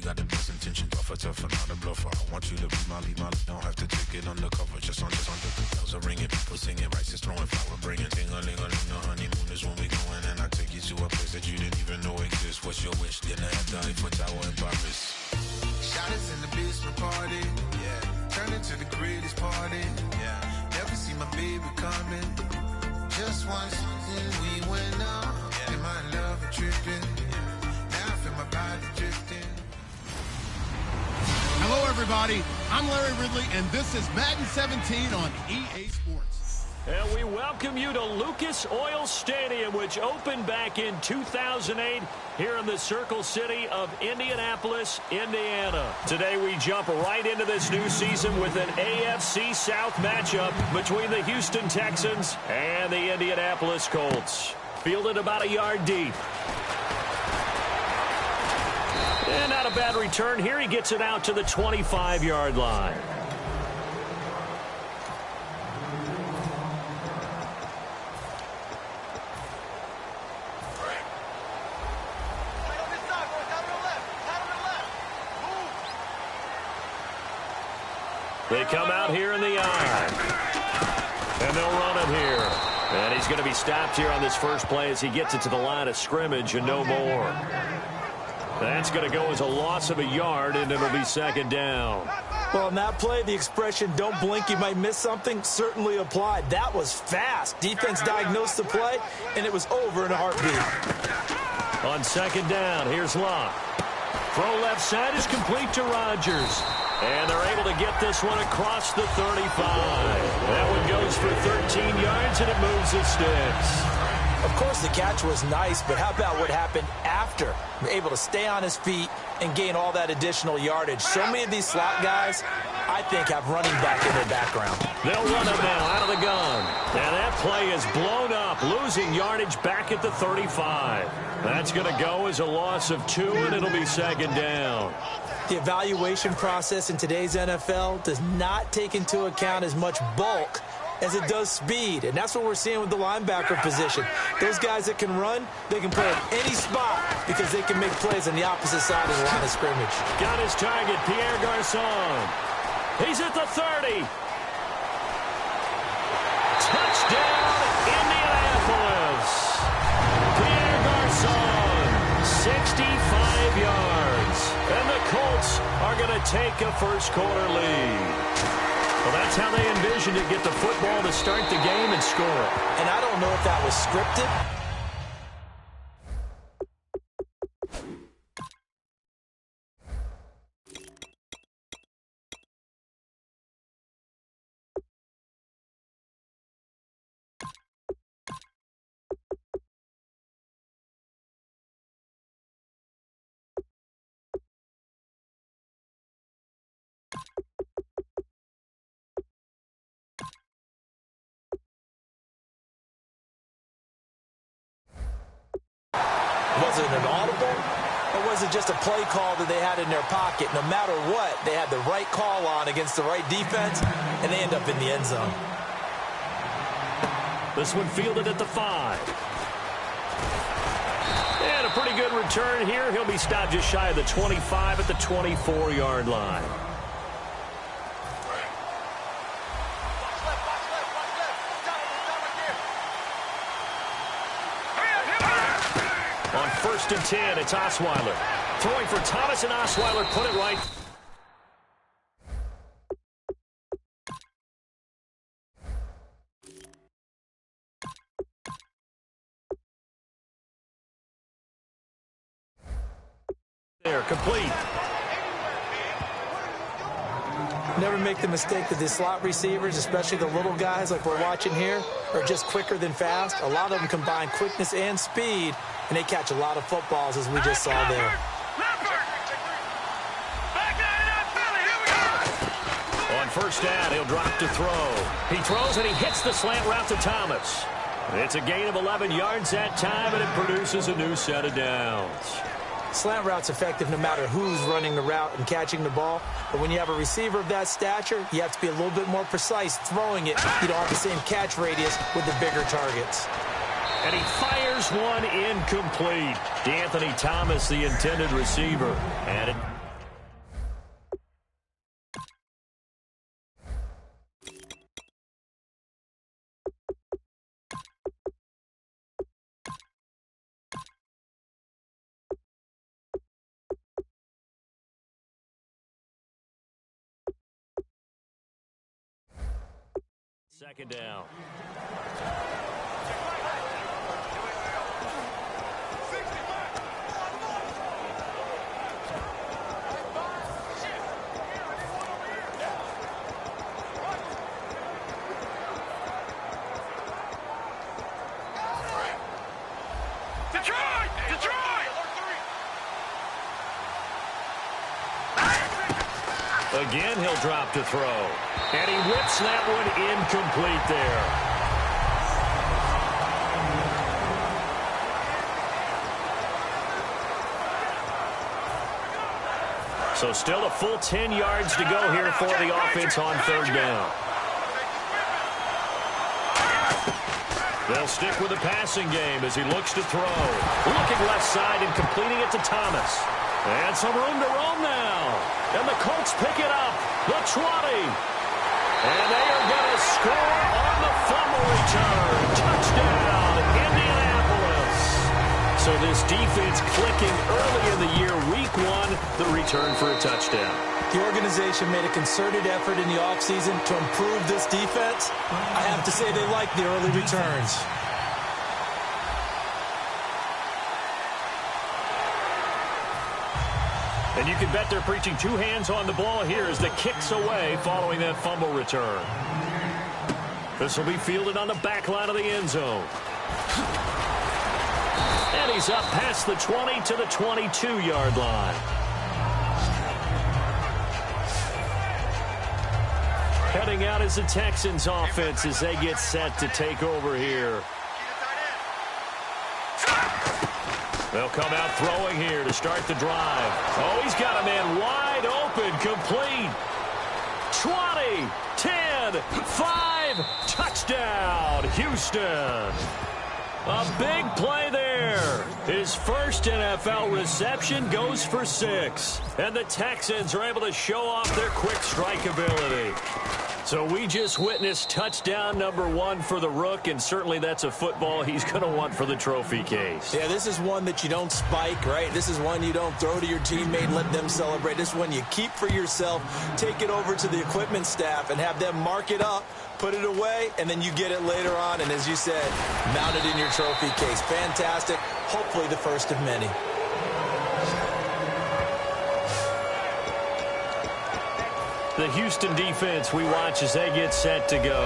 got the best intentions. Tougher, tougher, not a bluffer. I want you to be my lead, don't have to take it undercover. Just under the bells are ringing, people singing, rice is throwing, flower bringing. Ting-a-ling-a-ling, the honeymoon is when we going, and I take you to a place that you didn't even know exists. What's your wish? Dinner at the Eiffel Tower in Paris. Shot us in the basement party, yeah. Turn into the greatest party, yeah. Never see my baby coming. Just once, we went out. Yeah. Am I in love or tripping? Yeah. Now I feel my body drifting. Hello, everybody. I'm Larry Ridley, and this is Madden 17 on EA Sports. And we welcome you to Lucas Oil Stadium, which opened back in 2008 here in the Circle City of Indianapolis, Indiana. Today we jump right into this new season with an AFC South matchup between the Houston Texans and the Indianapolis Colts. Fielded about a yard deep. And not a bad return here. He gets it out to the 25-yard line. They come out here in the iron. And they'll run it here. And he's going to be stopped here on this first play as he gets it to the line of scrimmage and no more. That's going to go as a loss of a yard, and it'll be second down. Well, in that play, the expression, don't blink, you might miss something, certainly applied. That was fast. Defense diagnosed the play, and it was over in a heartbeat. On second down, here's Locke. Throw left side is complete to Rodgers. And they're able to get this one across the 35. That one goes for 13 yards, and it moves the sticks. Of course, the catch was nice, but how about what happened after? Able to stay on his feet and gain all that additional yardage. So many of these slot guys, I think, have running back in their background. They'll run it now out of the gun. And that play is blown up, losing yardage back at the 35. That's going to go as a loss of 2, and it'll be second down. The evaluation process in today's NFL does not take into account as much bulk as it does speed, and that's what we're seeing with the linebacker position. Those guys that can run, they can play at any spot because they can make plays on the opposite side of the line of scrimmage. Got his target, Pierre Garçon. He's at the 30. Touchdown, Indianapolis. Pierre Garçon, 65 yards. And the Colts are going to take a first-quarter lead. Well, that's how they envisioned it, get the football to start the game and score it. And I don't know if that was scripted. Was it an audible, or was it just a play call that they had in their pocket? No matter what, they had the right call on against the right defense, and they end up in the end zone. This one fielded at the 5. And a pretty good return here. He'll be stopped just shy of the 25 at the 24-yard line. On 1st and 10, it's Osweiler. Throwing for Thomas, and Osweiler put it right. There, complete. Never make the mistake that the slot receivers, especially the little guys like we're watching here, are just quicker than fast. A lot of them combine quickness and speed, and they catch a lot of footballs, as we just saw there. On 1st down, he'll drop to throw. He throws, and he hits the slant route to Thomas. It's a gain of 11 yards that time, and it produces a new set of downs. Slant route's effective no matter who's running the route and catching the ball. But when you have a receiver of that stature, you have to be a little bit more precise throwing it. You don't have the same catch radius with the bigger targets. And he fires one incomplete. D'Anthony Thomas, the intended receiver. And Second down. Again, he'll drop to throw. And he whips that one incomplete there. So still a full 10 yards to go here for the offense on third down. They'll stick with the passing game as he looks to throw. Looking left side and completing it to Thomas. And some room to roam now. And the Colts pick it up. The 20. And they are going to score on the fumble return. Touchdown, Indianapolis. So this defense clicking early in the year, week one, the return for a touchdown. The organization made a concerted effort in the offseason to improve this defense. I have to say they like the early returns. And you can bet they're preaching two hands on the ball here as the kick's away following that fumble return. This will be fielded on the back line of the end zone. And he's up past the 20 to the 22-yard line. Heading out is the Texans offense as they get set to take over here. They'll come out throwing here to start the drive. Oh, he's got a man wide open, complete. 20, 10, 5, touchdown, Houston. A big play there. His first NFL reception goes for 6. And the Texans are able to show off their quick strike ability. So we just witnessed touchdown number 1 for the Rook, and certainly that's a football he's going to want for the trophy case. Yeah, this is one that you don't spike, right? This is one you don't throw to your teammate and let them celebrate. This is one you keep for yourself, take it over to the equipment staff, and have them mark it up, put it away, and then you get it later on, and as you said, mount it in your trophy case. Fantastic. Hopefully the first of many. The Houston defense we watch as they get set to go.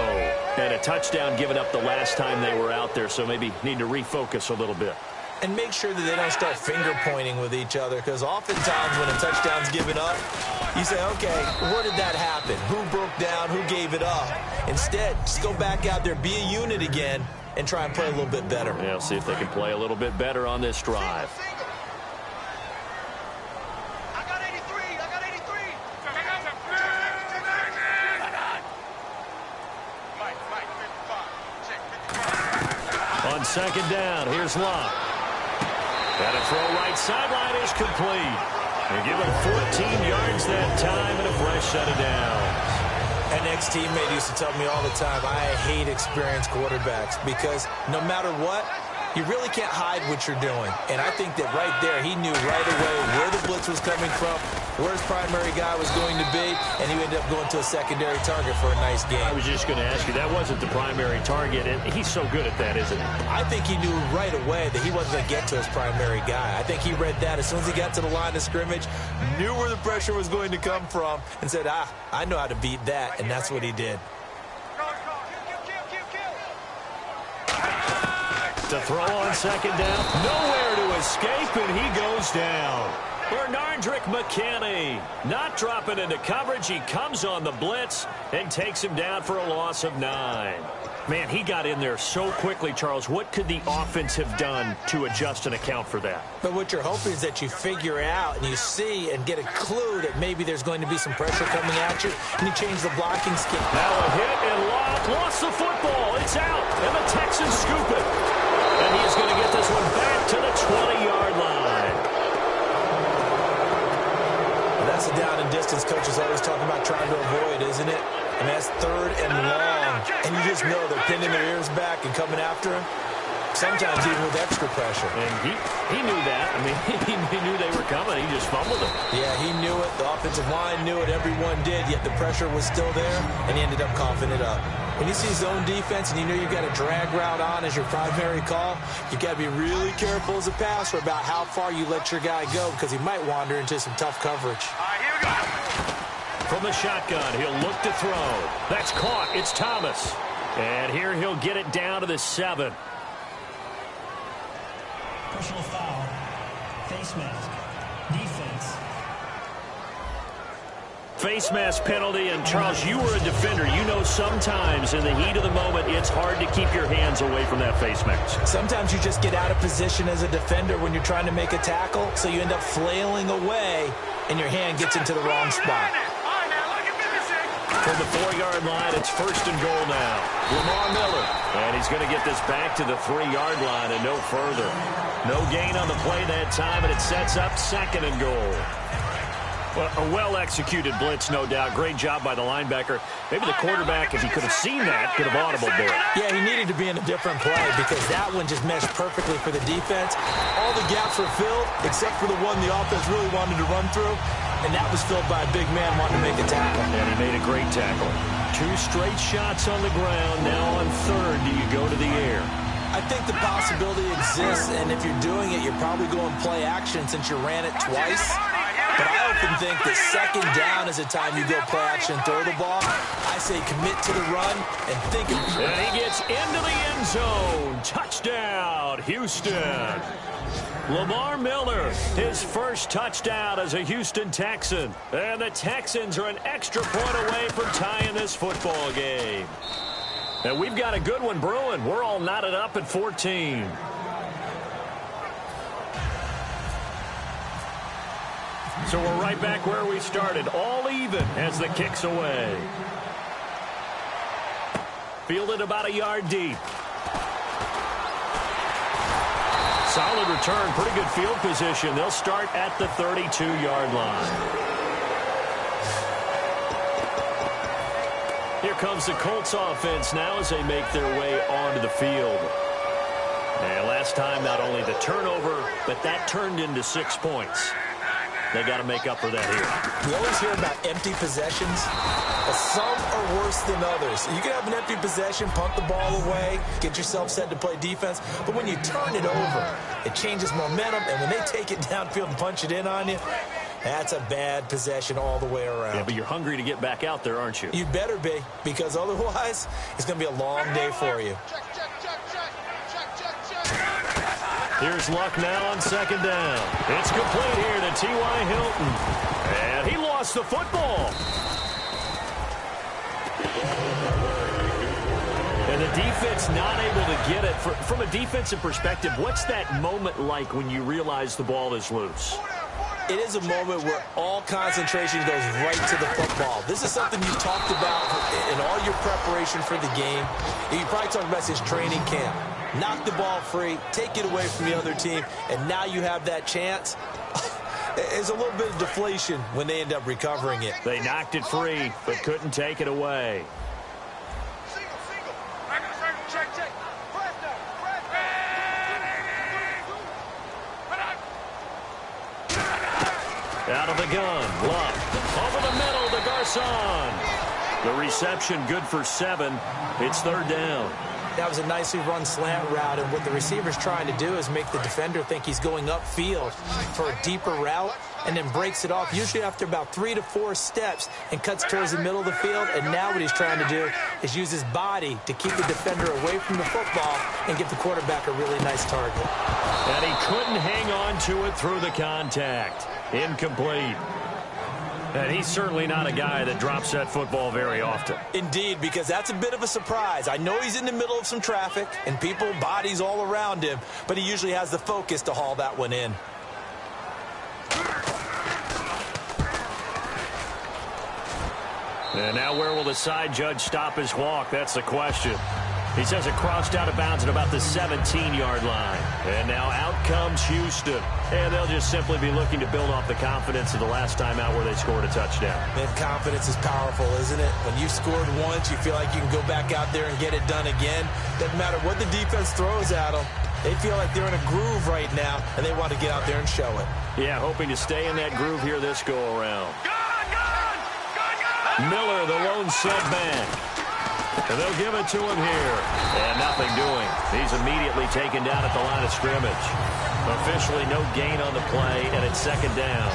And a touchdown given up the last time they were out there, so maybe need to refocus a little bit. And make sure that they don't start finger-pointing with each other, because oftentimes when a touchdown's given up, you say, okay, where did that happen? Who broke down? Who gave it up? Instead, just go back out there, be a unit again, and try and play a little bit better. Yeah, we'll see if they can play a little bit better on this drive. On second down, here's Locke. Got a throw right sideline is complete. And give him 14 yards that time and a fresh set of downs. An ex-teammate used to tell me all the time, I hate experienced quarterbacks because no matter what, you really can't hide what you're doing. And I think that right there, he knew right away where the blitz was coming from, where his primary guy was going to be, and he ended up going to a secondary target for a nice game. I was just going to ask you, that wasn't the primary target, and he's so good at that, isn't he? I think he knew right away that he wasn't going to get to his primary guy. I think he read that as soon as he got to the line of scrimmage, knew where the pressure was going to come from, and said, I know how to beat that, and that's what he did. To throw on second down, nowhere to escape, and he goes down. Bernardrick McKinney not dropping into coverage. He comes on the blitz and takes him down for a loss of 9. Man, he got in there so quickly, Charles. What could the offense have done to adjust and account for that? But what you're hoping is that you figure out and you see and get a clue that maybe there's going to be some pressure coming at you, and you change the blocking scheme. Now a hit and lost the football. It's out, and the Texans scoop it. And he's going to get this one back to the 20-yard line. Well, that's a down and distance coach is always talking about trying to avoid, isn't it? And that's third and long. And you just know they're pinning their ears back and coming after him. Sometimes even with extra pressure. And he knew that. I mean, he knew they were coming. He just fumbled it. Yeah, he knew it. The offensive line knew it. Everyone did. Yet the pressure was still there, and he ended up coughing it up. When you see zone defense and you know you've got a drag route on as your primary call, you've got to be really careful as a passer about how far you let your guy go because he might wander into some tough coverage. All right, here we go. From the shotgun, he'll look to throw. That's caught. It's Thomas. And here he'll get it down to the 7. Personal foul. Face mask. Defense. Face mask penalty, and Charles, you were a defender. You know sometimes in the heat of the moment, it's hard to keep your hands away from that face mask. Sometimes you just get out of position as a defender when you're trying to make a tackle, so you end up flailing away, and your hand gets into the wrong spot. From the 4-yard line, it's 1st and goal now. Lamar Miller, and he's going to get this back to the 3-yard line and no further. No gain on the play that time, and it sets up 2nd and goal. Well, a well-executed blitz, no doubt. Great job by the linebacker. Maybe the quarterback, if he could have seen that, could have audibled there. Yeah, he needed to be in a different play because that one just meshed perfectly for the defense. All the gaps were filled except for the one the offense really wanted to run through, and that was filled by a big man wanting to make a tackle. And he made a great tackle. 2 straight shots on the ground. Now on 3rd, do you go to the air? I think the possibility exists, and if you're doing it, you're probably going play action since you ran it twice. But I often think that 2nd down is the time you go play action, throw the ball. I say commit to the run and think of it. And he gets into the end zone. Touchdown, Houston. Lamar Miller, his first touchdown as a Houston Texan. And the Texans are an extra point away from tying this football game. And we've got a good one brewing. We're all knotted up at 14. So we're right back where we started, all even as the kick's away. Fielded about a yard deep. Solid return, pretty good field position. They'll start at the 32-yard line. Here comes the Colts offense now as they make their way onto the field. And last time, not only the turnover, but that turned into 6 points. They got to make up for that here. We always hear about empty possessions. Some are worse than others. You can have an empty possession, punt the ball away, get yourself set to play defense. But when you turn it over, it changes momentum. And when they take it downfield and punch it in on you, that's a bad possession all the way around. Yeah, but you're hungry to get back out there, aren't you? You better be, because otherwise, it's going to be a long day for you. Here's Luck now on 2nd down. It's complete here to T.Y. Hilton. And he lost the football. And the defense not able to get it. From a defensive perspective, what's that moment like when you realize the ball is loose? It is a moment where all concentration goes right to the football. This is something you've talked about in all your preparation for the game. You probably talked about this training camp. Knock the ball free, take it away from the other team, and now you have that chance. There's a little bit of deflation when they end up recovering it. They knocked it free, but couldn't take it away. Out of the gun, Luck. Over the middle to Garcon. The reception good for 7. It's 3rd down. That was a nicely run slant route, and what the receiver's trying to do is make the defender think he's going upfield for a deeper route and then breaks it off, usually after about 3 to 4 steps, and cuts towards the middle of the field. And now what he's trying to do is use his body to keep the defender away from the football and give the quarterback a really nice target. And he couldn't hang on to it through the contact. Incomplete. And he's certainly not a guy that drops that football very often. Indeed, because that's a bit of a surprise. I know he's in the middle of some traffic and people, bodies all around him, but he usually has the focus to haul that one in. And now where will the side judge stop his walk? That's the question. He says it crossed out of bounds at about the 17-yard line. And now out comes Houston. And they'll just simply be looking to build off the confidence of the last time out where they scored a touchdown. Man, confidence is powerful, isn't it? When you scored once, you feel like you can go back out there and get it done again. Doesn't matter what the defense throws at them. They feel like they're in a groove right now, and they want to get out there and show it. Yeah, hoping to stay in that groove here this go-around. Miller, the lone setback. And they'll give it to him here. And nothing doing. He's immediately taken down at the line of scrimmage. Officially no gain on the play, and it's second down.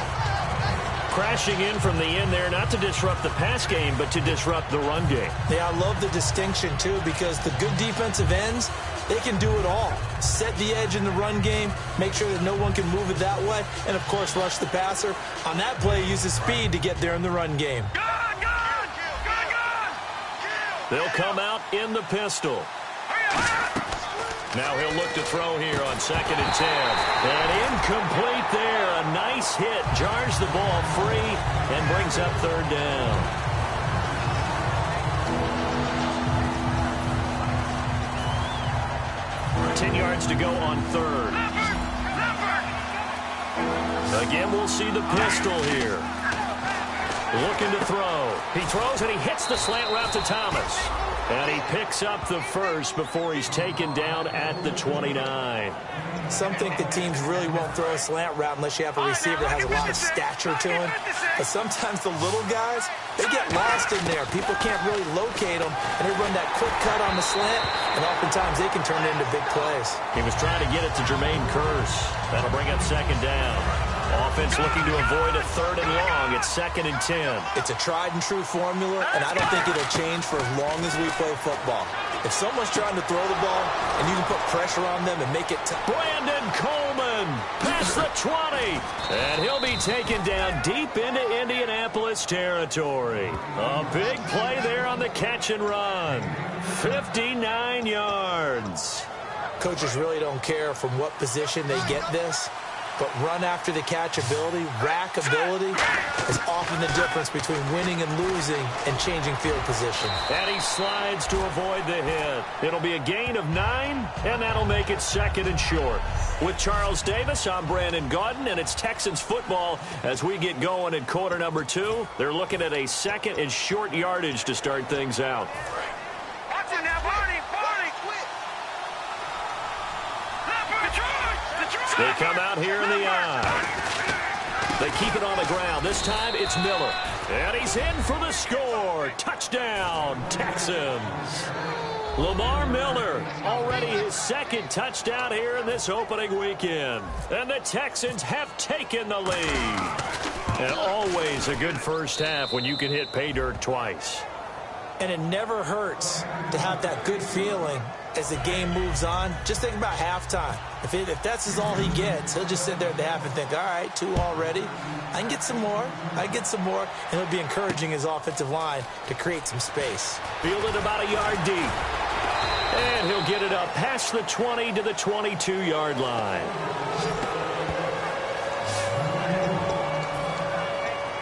Crashing in from the end there, not to disrupt the pass game, but to disrupt the run game. Yeah, I love the distinction, too, because the good defensive ends, they can do it all. Set the edge in the run game, make sure that no one can move it that way, and, of course, rush the passer. On that play, use his speed to get there in the run game. They'll come out in the pistol. Now he'll look to throw here on 2nd and 10. And incomplete there. A nice hit. Jars the ball free and brings up 3rd down. Ten yards to go on 3rd. Again, we'll see the pistol here. Looking to throw. He throws and he hits the slant route to Thomas. And he picks up the first before he's taken down at the 29. Some think the teams really won't throw a slant route unless you have a receiver that has a lot of stature to him. But sometimes the little guys, they get lost in there. People can't really locate them, and they run that quick cut on the slant, and oftentimes they can turn it into big plays. He was trying to get it to Jermaine Kearse. That'll bring up 2nd down. Offense looking to avoid a 3rd and long. It's 2nd and 10. It's a tried-and-true formula, and I don't think it'll change for as long as we play football. If someone's trying to throw the ball, and you can put pressure on them and make it tough. Brandon Coleman past the 20. And he'll be taken down deep into Indianapolis territory. A big play there on the catch and run. 59 yards. Coaches really don't care from what position they get this. But run after the catch ability, rack ability, is often the difference between winning and losing and changing field position. And he slides to avoid the hit. It'll be a gain of 9, and that'll make it 2nd and short. With Charles Davis, I'm Brandon Gaudin, and it's Texans football as we get going in quarter number 2. They're looking at a 2nd and short yardage to start things out. They come out here in the eye. They keep it on the ground. This time it's Miller. And he's in for the score. Touchdown, Texans. Lamar Miller, already his 2nd touchdown here in this opening weekend. And the Texans have taken the lead. And always a good first half when you can hit pay dirt twice. And it never hurts to have that good feeling as the game moves on. Just think about halftime. If that's all he gets, he'll just sit there at the half and think, all right, 2 already. I can get some more. And he'll be encouraging his offensive line to create some space. Fielded about a yard deep. And he'll get it up past the 20 to the 22-yard line.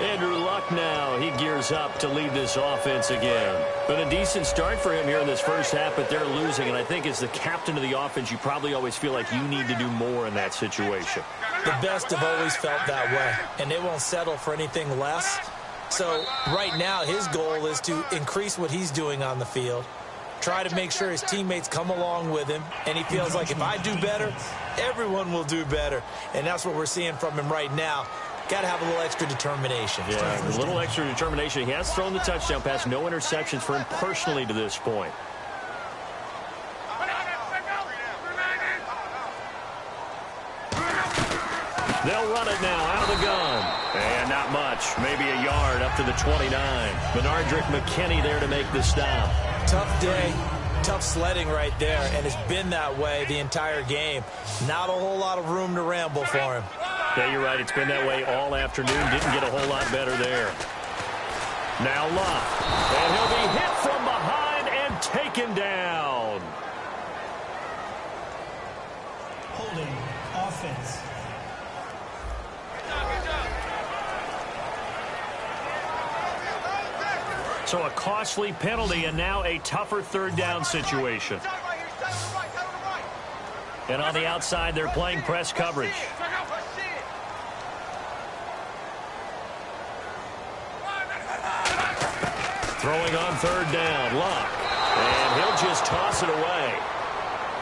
Andrew Luck now, he gears up to lead this offense again. Been a decent start for him here in this first half, but they're losing. And I think as the captain of the offense, you probably always feel like you need to do more in that situation. The best have always felt that way, and they won't settle for anything less. So right now, his goal is to increase what he's doing on the field, try to make sure his teammates come along with him, and he feels like if I do better, everyone will do better. And that's what we're seeing from him right now. Got to have a little extra determination. Yeah, a little extra determination. He has thrown the touchdown pass. No interceptions for him personally to this point. They'll run it now out of the gun. And not much. Maybe a yard up to the 29. Benardrick McKinney there to make the stop. Tough day. Tough sledding right there, and it's been that way the entire game. Not a whole lot of room to ramble for him. Yeah, you're right. It's been that way all afternoon. Didn't get a whole lot better there. Now Luck. And he'll be hit from behind and taken down. Holding offense. So a costly penalty and now a tougher 3rd down situation. And on the outside, they're playing press coverage. Throwing on 3rd down, Luck. And he'll just toss it away.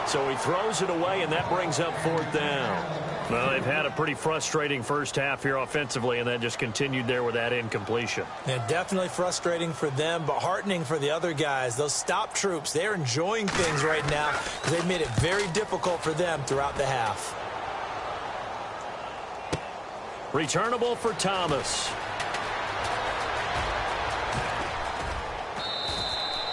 So he throws it away, and that brings up 4th down. Well, they've had a pretty frustrating first half here offensively, and then just continued there with that incompletion. Yeah, definitely frustrating for them, but heartening for the other guys. Those stop troops, they're enjoying things right now because they've made it very difficult for them throughout the half. Returnable for Thomas.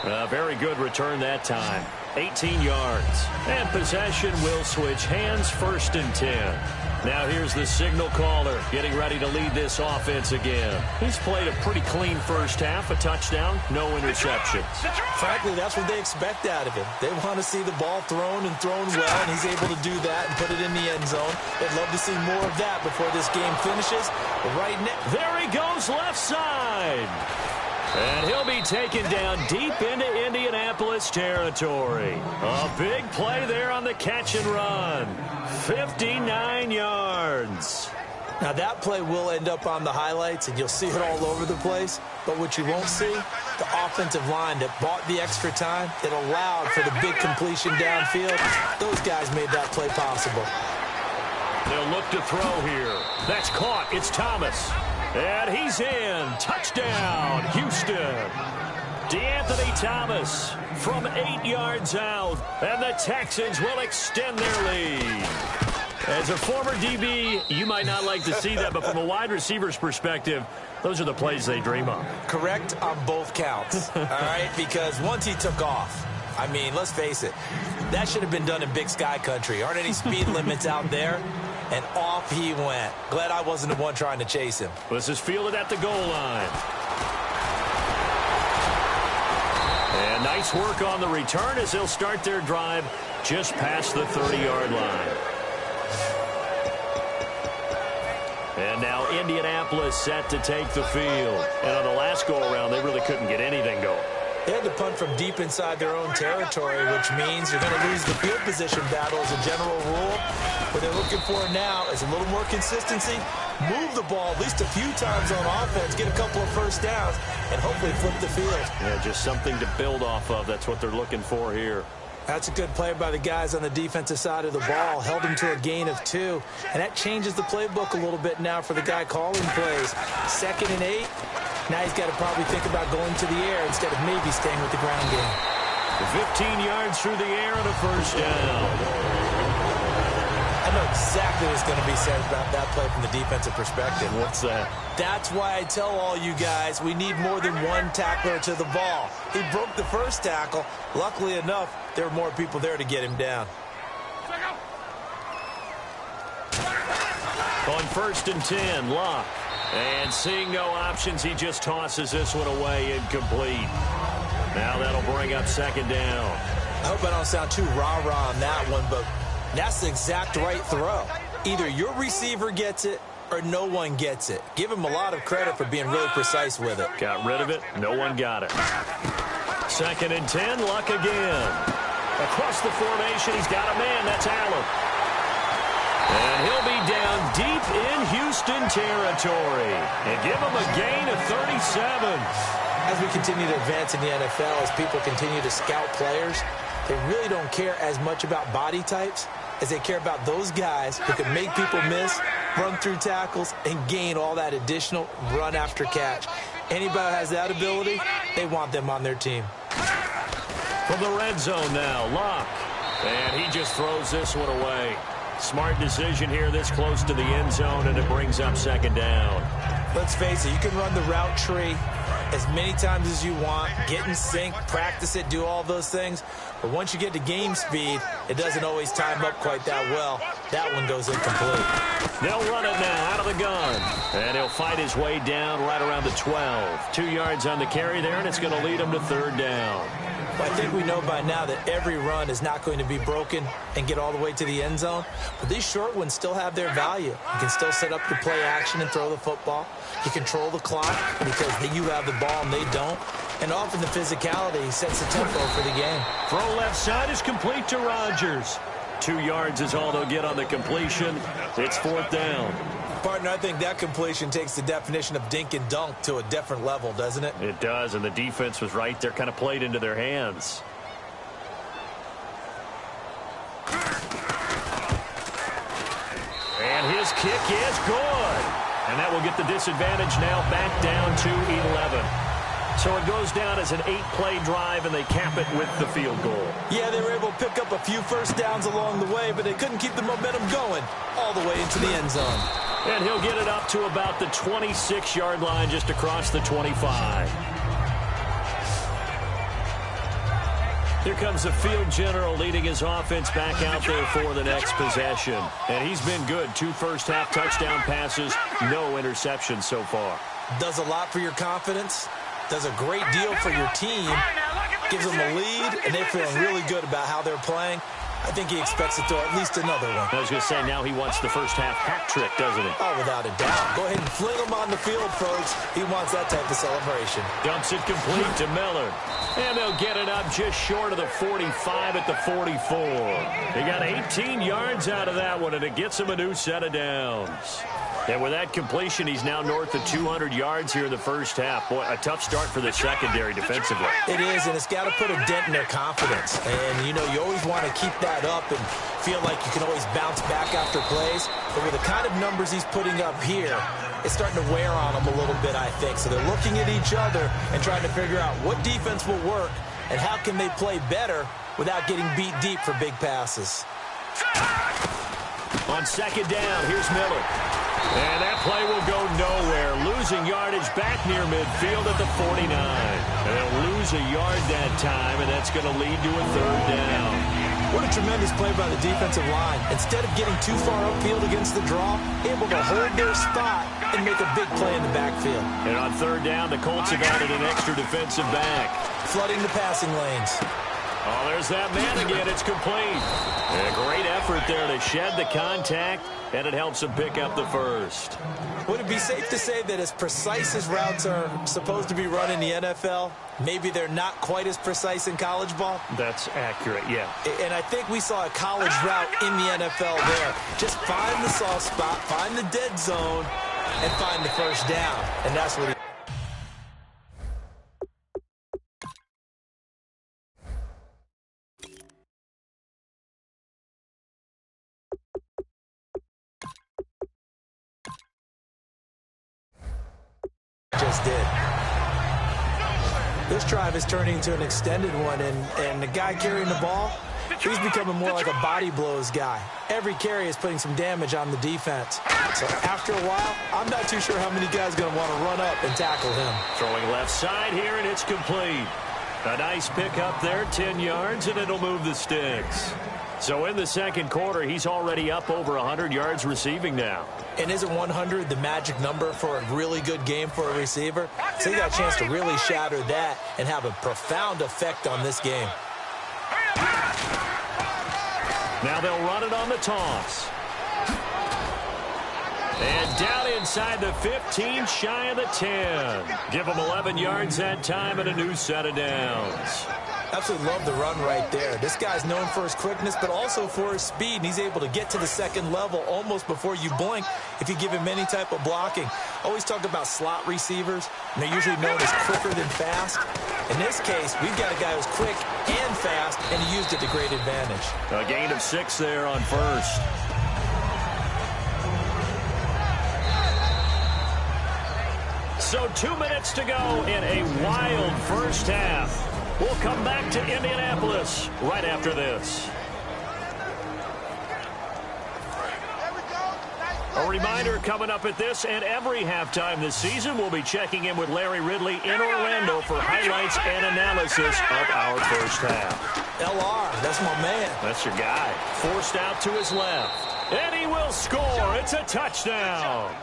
A very good return that time. 18 yards. And possession will switch hands, 1st and 10. Now here's the signal caller getting ready to lead this offense again. He's played a pretty clean first half, a touchdown, no interceptions. Frankly, that's what they expect out of him. They want to see the ball thrown and thrown well, and he's able to do that and put it in the end zone. They'd love to see more of that before this game finishes. But right now, there he goes left side. And he'll be taken down deep into Indianapolis territory. A big play there on the catch and run. 59 yards. Now that play will end up on the highlights, and you'll see it all over the place. But what you won't see, the offensive line that bought the extra time, that allowed for the big completion downfield. Those guys made that play possible. They'll look to throw here. That's caught. It's Thomas. And he's in. Touchdown, Houston. DeAnthony Thomas from 8 yards out. And the Texans will extend their lead. As a former DB, you might not like to see that, but from a wide receiver's perspective, those are the plays they dream of. Correct on both counts, all right? Because once he took off, I mean, let's face it, that should have been done in Big Sky country. Aren't any speed limits out there? And off he went. Glad I wasn't the one trying to chase him. This is fielded at the goal line. And nice work on the return as they'll start their drive just past the 30-yard line. And now Indianapolis set to take the field. And on the last go-around, they really couldn't get anything going. They had to punt from deep inside their own territory, which means you're going to lose the field position battle as a general rule. What they're looking for now is a little more consistency, move the ball at least a few times on offense, get a couple of first downs, and hopefully flip the field. Yeah, just something to build off of. That's what they're looking for here. That's a good play by the guys on the defensive side of the ball. Held him to a gain of 2. And that changes the playbook a little bit now for the guy calling plays. 2nd and 8. Now he's got to probably think about going to the air instead of maybe staying with the ground game. 15 yards through the air and a first down. I know exactly what's going to be said about that play from the defensive perspective. What's that? That's why I tell all you guys we need more than one tackler to the ball. He broke the first tackle. Luckily enough, there were more people there to get him down. On 1st and 10, Locke. And seeing no options, he just tosses this one away incomplete. Now that'll bring up 2nd down. I hope I don't sound too rah-rah on that one, but that's the exact right throw. Either your receiver gets it or no one gets it. Give him a lot of credit for being really precise with it. Got rid of it. No one got it. 2nd and 10, Luck again. Across the formation, he's got a man. That's Allen. And he'll be down deep in Houston territory. And give him a gain of 37. As we continue to advance in the NFL, as people continue to scout players, they really don't care as much about body types as they care about those guys who can make people miss, run through tackles, and gain all that additional run after catch. Anybody who has that ability, they want them on their team. From the red zone now, Locke. And he just throws this one away. Smart decision here this close to the end zone, and it brings up 2nd down. Let's face it, you can run the route tree as many times as you want, get in sync, practice it, do all those things. But once you get to game speed, it doesn't always time up quite that well. That one goes incomplete. They'll run it now out of the gun. And he'll fight his way down right around the 12. 2 yards on the carry there, and it's going to lead him to 3rd down. Well, I think we know by now that every run is not going to be broken and get all the way to the end zone. But these short ones still have their value. You can still set up the play action and throw the football. You control the clock because you have the ball and they don't. And often the physicality sets the tempo for the game. Throw left side is complete to Rodgers. 2 yards is all they'll get on the completion. It's 4th down. Partner, I think that completion takes the definition of dink and dunk to a different level, doesn't it? It does, and the defense was right there, kind of played into their hands. kick is good. And that will get the disadvantage now back down to 11. So it goes down as an 8-play drive, and they cap it with the field goal. Yeah, they were able to pick up a few first downs along the way, but they couldn't keep the momentum going all the way into the end zone. And he'll get it up to about the 26-yard line, just across the 25. Here comes the field general leading his offense back out there for the next possession. And he's been good. 2 first-half touchdown passes, no interceptions so far. Does a lot for your confidence. Does a great deal for your team. Gives them a lead, and they're feeling really good about how they're playing. I think he expects to throw at least another one. I was going to say, now he wants the first-half hat trick, doesn't he? Oh, without a doubt. Go ahead and fling him on the field, folks. He wants that type of celebration. Dumps it complete to Miller. And they'll get it up just short of the 45 at the 44. They got 18 yards out of that one, and it gets him a new set of downs. And with that completion, he's now north of 200 yards here in the first half. Boy, a tough start for the secondary defensively. It is, and it's got to put a dent in their confidence. And, you know, you always want to keep that up and feel like you can always bounce back after plays. But with the kind of numbers he's putting up here, it's starting to wear on them a little bit, I think. So they're looking at each other and trying to figure out what defense will work and how can they play better without getting beat deep for big passes. On second down, here's Miller. And that play will go nowhere. Losing yardage back near midfield at the 49. And they'll lose a yard that time, and that's going to lead to a third down. What a tremendous play by the defensive line. Instead of getting too far upfield against the draw, able to hold their spot and make a big play in the backfield. And on third down, the Colts have added an extra defensive back. Flooding the passing lanes. Oh, there's that man again. It's complete. And a great effort there to shed the contact, and it helps him pick up the first. Would it be safe to say that as precise as routes are supposed to be run in the NFL, maybe they're not quite as precise in college ball? That's accurate, yeah. And I think we saw a college route in the NFL there. Just find the soft spot, find the dead zone, and find the first down. And that's what he... just did. This drive is turning into an extended one, and the guy carrying the ball, he's becoming more like a body blows guy. Every carry is putting some damage on the defense. So after a while, I'm not too sure how many guys are going to want to run up and tackle him. Throwing left side here, and it's complete. A nice pick up there, 10 yards, and it'll move the sticks. So in the second quarter, he's already up over 100 yards receiving now. And isn't 100 the magic number for a really good game for a receiver? So he got a chance to really shatter that and have a profound effect on this game. Now they'll run it on the toss. And down inside the 15, shy of the 10. Give him 11 yards that time and a new set of downs. Absolutely love the run right there. This guy's known for his quickness, but also for his speed, and he's able to get to the second level almost before you blink if you give him any type of blocking. Always talk about slot receivers, and they're usually known as quicker than fast. In this case, we've got a guy who's quick and fast, and he used it to great advantage. A gain of 6 there on first. So 2 minutes to go in a wild first half. We'll come back to Indianapolis right after this. A reminder coming up at this and every halftime this season, we'll be checking in with Larry Ridley in Orlando for highlights and analysis of our first half. LR, that's my man. That's your guy. Forced out to his left. And he will score. It's a touchdown.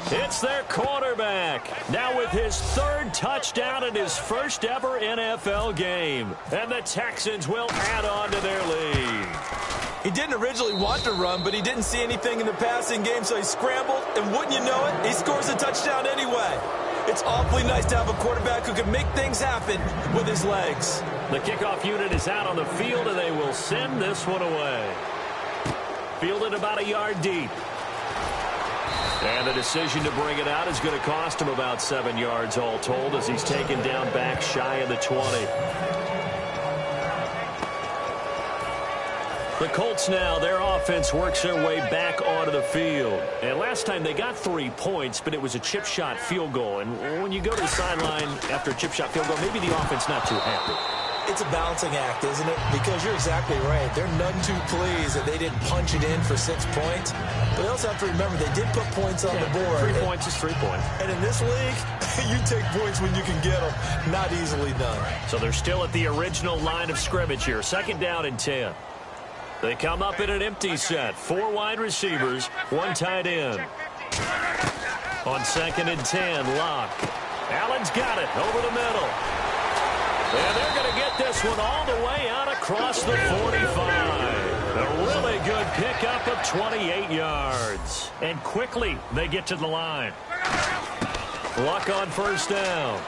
It's their quarterback, now with his 3rd touchdown in his first ever NFL game. And the Texans will add on to their lead. He didn't originally want to run, but he didn't see anything in the passing game, so he scrambled, and wouldn't you know it, he scores a touchdown anyway. It's awfully nice to have a quarterback who can make things happen with his legs. The kickoff unit is out on the field, and they will send this one away. Fielded about a yard deep. And the decision to bring it out is going to cost him about 7 yards all told as he's taken down back shy of the 20. The Colts now, their offense works their way back onto the field. And last time they got 3 points, but it was a chip shot field goal. And when you go to the sideline after a chip shot field goal, maybe the offense not too happy. It's a balancing act, isn't it? Because you're exactly right. They're none too pleased that they didn't punch it in for 6 points. But they also have to remember they did put points on the board. 3 points is 3 points. And in this league, you take points when you can get them. Not easily done. So they're still at the original line of scrimmage here. 2nd down and 10. They come up in an empty set. 4 wide receivers, 1 tight end. On 2nd and 10, Locke. Allen's got it over the middle. And they're going to get this one all the way out across the 45. A really good pickup of 28 yards. And quickly, they get to the line. Luck on 1st down.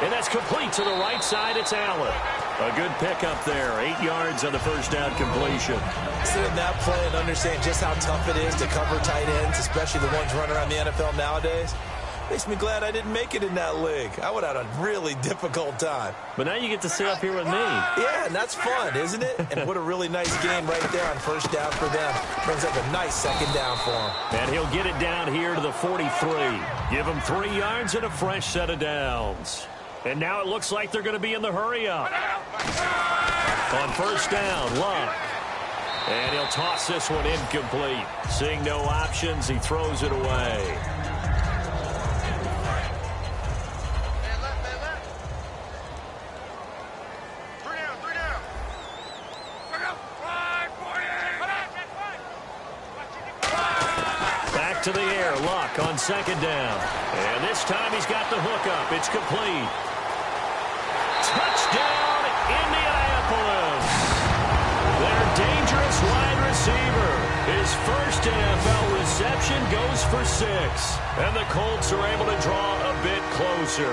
And that's complete to the right side. It's Allen. A good pickup there. 8 yards on the 1st down completion. Sit in that play and understand just how tough it is to cover tight ends, especially the ones running around the NFL nowadays. Makes me glad I didn't make it in that league. I would have had a really difficult time. But now you get to sit up here with me. Yeah, and that's fun, isn't it? And what a really nice game right there on 1st down for them. Brings up a nice 2nd down for him. And he'll get it down here to the 43. Give him 3 yards and a fresh set of downs. And now it looks like they're going to be in the hurry-up. On 1st down, Luck. And he'll toss this one incomplete. Seeing no options, he throws it away. To the air, Luck on 2nd down. And this time he's got the hook up. It's complete. Touchdown, Indianapolis. Their dangerous wide receiver. His first NFL reception goes for 6. And the Colts are able to draw a bit closer.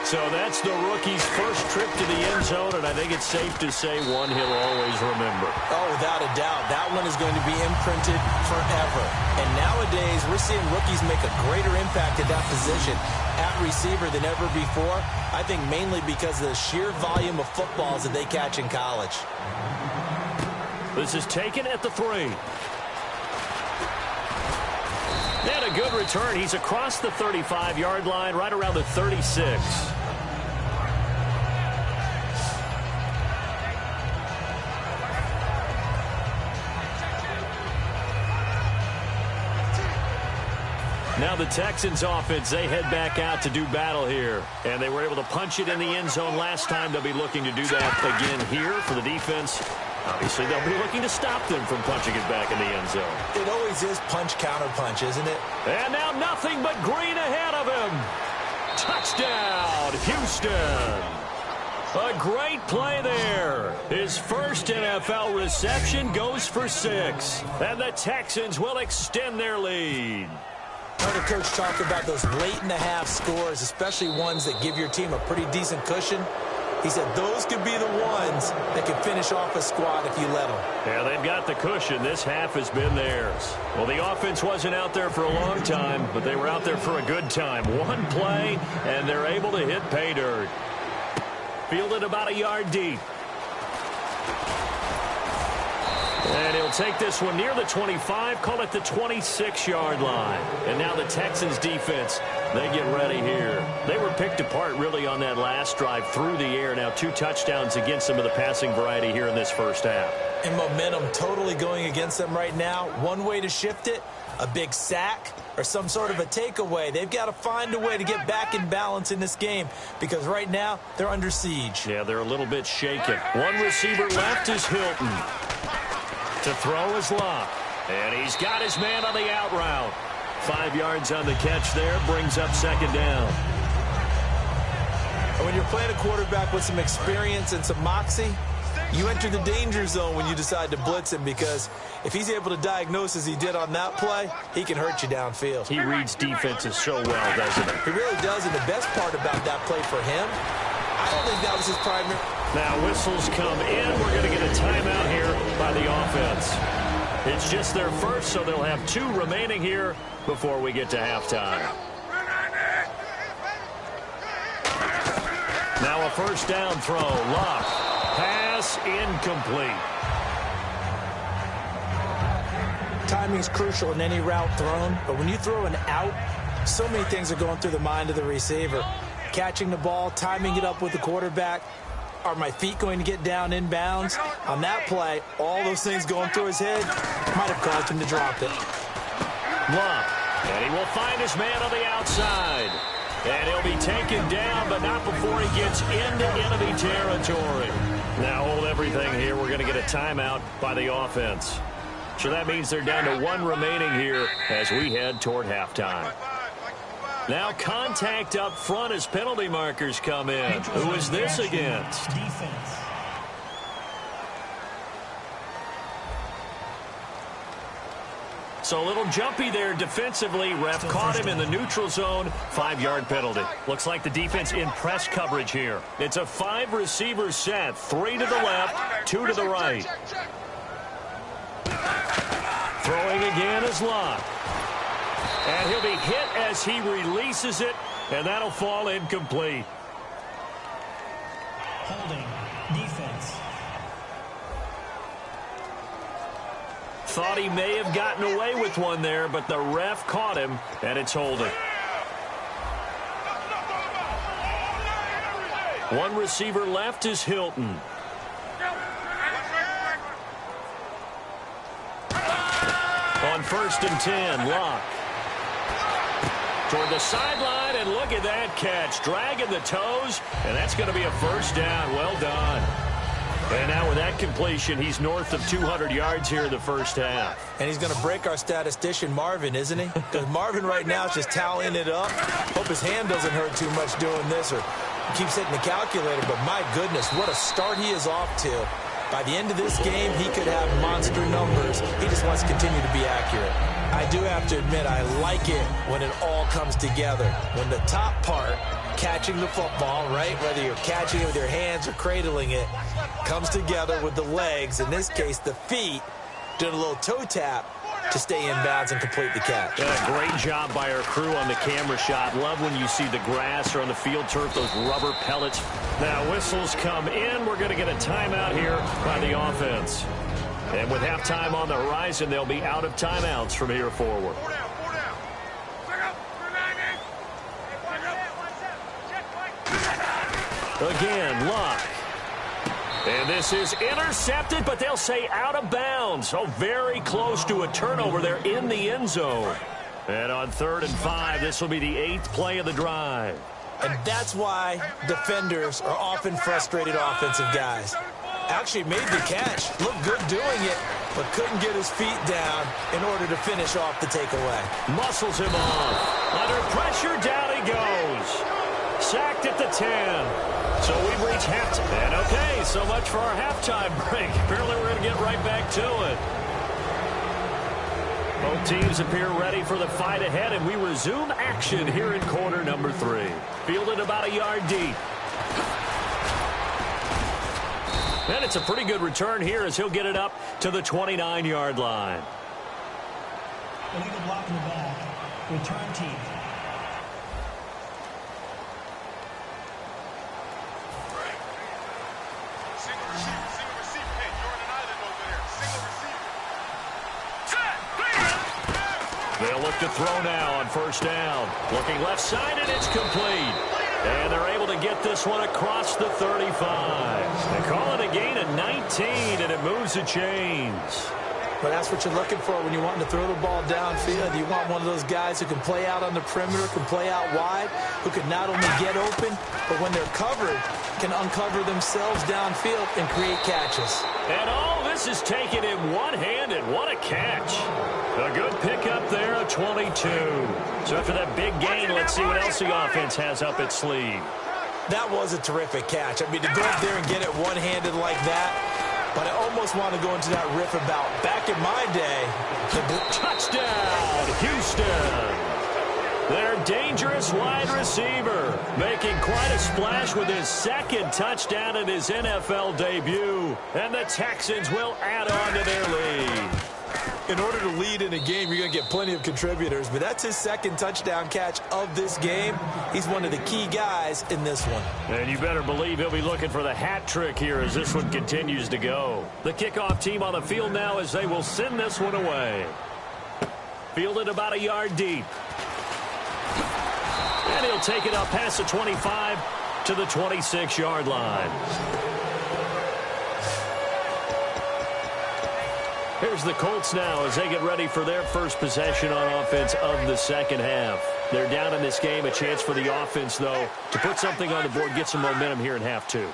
So that's the rookie's first trip to the end zone, and I think it's safe to say one he'll always remember. Oh, without a doubt. That one is going to be imprinted forever. And nowadays, we're seeing rookies make a greater impact at that position at receiver than ever before. I think mainly because of the sheer volume of footballs that they catch in college. This is taken at the 3. And a good return. He's across the 35-yard line, right around the 36. Now the Texans offense, they head back out to do battle here. And they were able to punch it in the end zone last time. They'll be looking to do that again here for the defense. Obviously, they'll be looking to stop them from punching it back in the end zone. It always is punch-counter-punch, isn't it? And now nothing but green ahead of him. Touchdown, Houston. A great play there. His first NFL reception goes for 6. And the Texans will extend their lead. I heard a coach talk about those late-in-the-half scores, especially ones that give your team a pretty decent cushion. He said those could be the ones that can finish off a squad if you let them. Yeah, they've got the cushion. This half has been theirs. Well, the offense wasn't out there for a long time, but they were out there for a good time. One play, and they're able to hit pay dirt. Fielded about a yard deep. And he'll take this one near the 25, call it the 26-yard line. And now the Texans defense, they get ready here. They were picked apart really on that last drive through the air. Now 2 touchdowns against them of the passing variety here in this first half. And momentum totally going against them right now. One way to shift it, a big sack or some sort of a takeaway. They've got to find a way to get back in balance in this game because right now they're under siege. Yeah, they're a little bit shaken. One receiver left is Hilton. To throw is Locke. And he's got his man on the out route. 5 yards on the catch there, brings up 2nd down. And when you're playing a quarterback with some experience and some moxie, you enter the danger zone when you decide to blitz him because if he's able to diagnose as he did on that play, he can hurt you downfield. He reads defenses so well, doesn't he? He really does, and the best part about that play for him, I don't think that was his primary. Now whistles come in. We're going to get a timeout here by the offense. It's just their first, so they'll have 2 remaining here before we get to halftime. Now a first down throw. Locke has pass incomplete. Timing is crucial in any route thrown, but when you throw an out, so many things are going through the mind of the receiver. Catching the ball, timing it up with the quarterback. Are my feet going to get down in bounds? On that play, all those things going through his head might have caused him to drop it. Luck, and he will find his man on the outside. And he'll be taken down, but not before he gets into enemy territory. Now hold everything here. We're going to get a timeout by the offense. So that means they're down to one remaining here as we head toward halftime. Now contact up front as penalty markers come in. Who is this against? Defense. So a little jumpy there defensively. Ref caught him in the neutral zone. 5-yard penalty. Looks like the defense in press coverage here. It's a 5-receiver set. 3 to the left, 2 to the right. Throwing again is Locke. And he'll be hit as he releases it, and that'll fall incomplete. Holding. Defense. Thought he may have gotten away with one there, but the ref caught him, and it's holding. One receiver left is Hilton. On 1st and 10, Locke. Toward the sideline, and look at that catch. Dragging the toes, and that's going to be a first down. Well done. And now with that completion, he's north of 200 yards here in the first half. And he's going to break our statistician, Marvin, isn't he? Because Marvin right now is just tallying it up. Hope his hand doesn't hurt too much doing this, or he keeps hitting the calculator. But my goodness, what a start he is off to. By the end of this game, he could have monster numbers. He just wants to continue to be accurate. I do have to admit, I like it when it all comes together. When the top part, catching the football, right, whether you're catching it with your hands or cradling it, comes together with the legs, in this case the feet, doing a little toe tap to stay in bounds and complete the catch. Yeah, great job by our crew on the camera shot. Love when you see the grass or on the field turf, those rubber pellets. Now whistles come in. We're going to get a timeout here by the offense. And with halftime on the horizon, they'll be out of timeouts from here forward. Again, Luck. And this is intercepted, but they'll say out of bounds. So very close to a turnover there in the end zone. And on 3rd and 5, this will be the 8th play of the drive. And that's why defenders are often frustrated offensive guys. Actually made the catch, looked good doing it, but couldn't get his feet down in order to finish off the takeaway. Muscles him off. Under pressure, down he goes. Sacked at the 10. So we've reached halftime. And okay, so much for our halftime break. Apparently we're going to get right back to it. Both teams appear ready for the fight ahead, and we resume action here in quarter number 3. Fielded about a yard deep. And it's a pretty good return here as he'll get it up to the 29-yard line. Illegal block in the back. Return team. They'll look to throw now on 1st down. Looking left side, and it's complete. And they're able to get this one across the 35. They call it a gain of 19, and it moves the chains. But that's what you're looking for when you're wanting to throw the ball downfield. You want one of those guys who can play out on the perimeter, can play out wide, who can not only get open, but when they're covered, can uncover themselves downfield and create catches. And all this is taken in one-handed. What a catch. A good pickup there, a 22. So after that big gain, let's see what else the offense has up its sleeve. That was a terrific catch. I mean, to go up there and get it one-handed like that, but I almost want to go into that riff about back in my day. Touchdown, Houston. Their dangerous wide receiver making quite a splash with his 2nd touchdown in his NFL debut. And the Texans will add on to their lead. In order to lead in a game, you're going to get plenty of contributors, but that's his second touchdown catch of this game. He's one of the key guys in this one. And you better believe he'll be looking for the hat trick here as this one continues to go. The kickoff team on the field now as they will send this one away. Fielded about a yard deep. And he'll take it up past the 25 to the 26-yard line. Here's the Colts now as they get ready for their first possession on offense of the second half. They're down in this game. A chance for the offense, though, to put something on the board, get some momentum here in half two.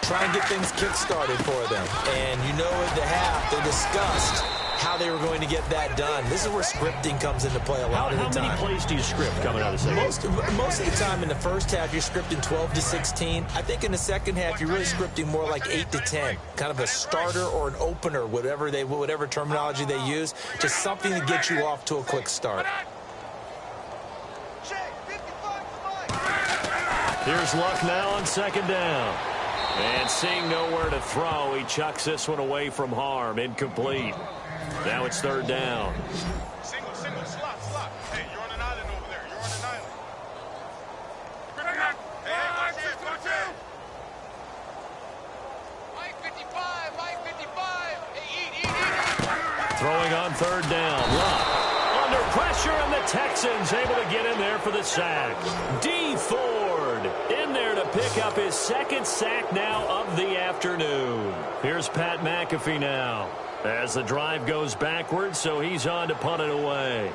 Try and get things kick-started for them. And you know at the half, they discussed how they were going to get that done. This is where scripting comes into play a lot of the time. How many plays do you script coming out of the second? Most of the time in the first half, you're scripting 12 to 16. I think in the second half, you're really scripting more like 8 to 10. Kind of a starter or an opener, whatever terminology they use. Just something to get you off to a quick start. Here's Luck now on second down. And seeing nowhere to throw, he chucks this one away from harm. Incomplete. Now it's third down. Single, slot. Hey, you're on an island over there. You're on an island. Hey, watch it. Mike 55. Hey, eat. Throwing on third down. Luck under pressure, and the Texans able to get in there for the sack. D. Ford in there to pick up his second sack now of the afternoon. Here's Pat McAfee now as the drive goes backwards, so he's on to punt it away.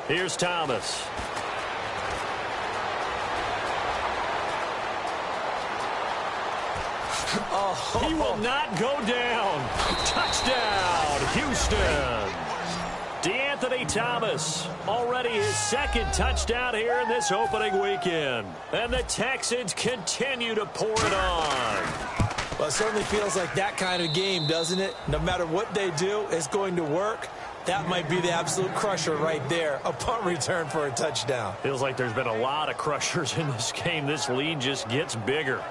Here's Thomas. He will not go down. Touchdown, Houston. DeAnthony Thomas, already his second touchdown here in this opening weekend. And the Texans continue to pour it on. Well, it certainly feels like that kind of game, doesn't it? No matter what they do, it's going to work. That might be the absolute crusher right there. A punt return for a touchdown. Feels like there's been a lot of crushers in this game. This lead just gets bigger.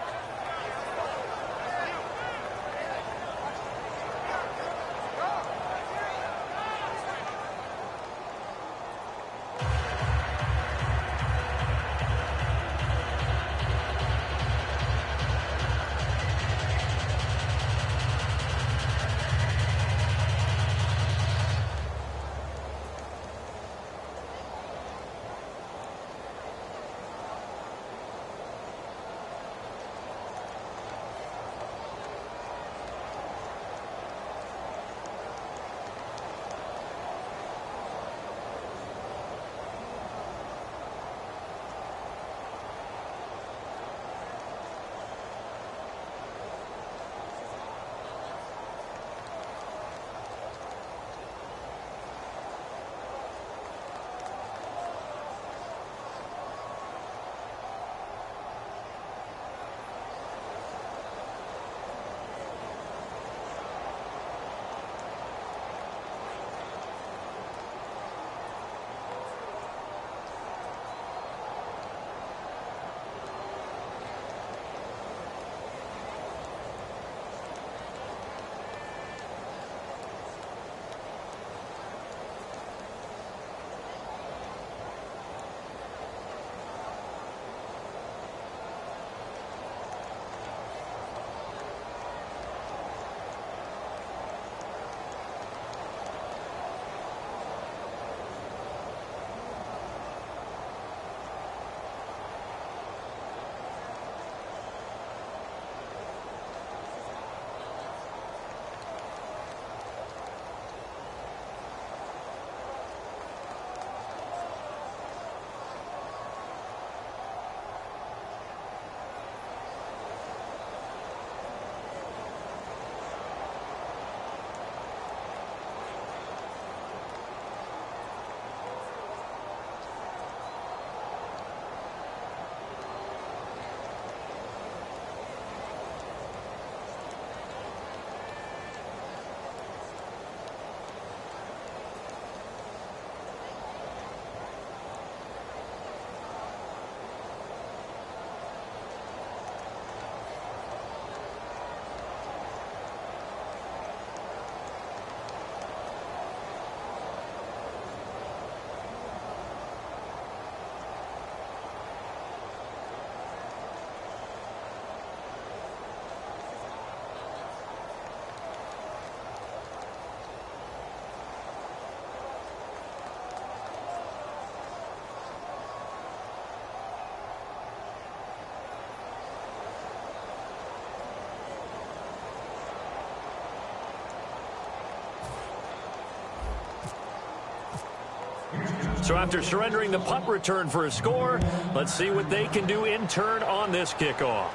So after surrendering the punt return for a score, let's see what they can do in turn on this kickoff.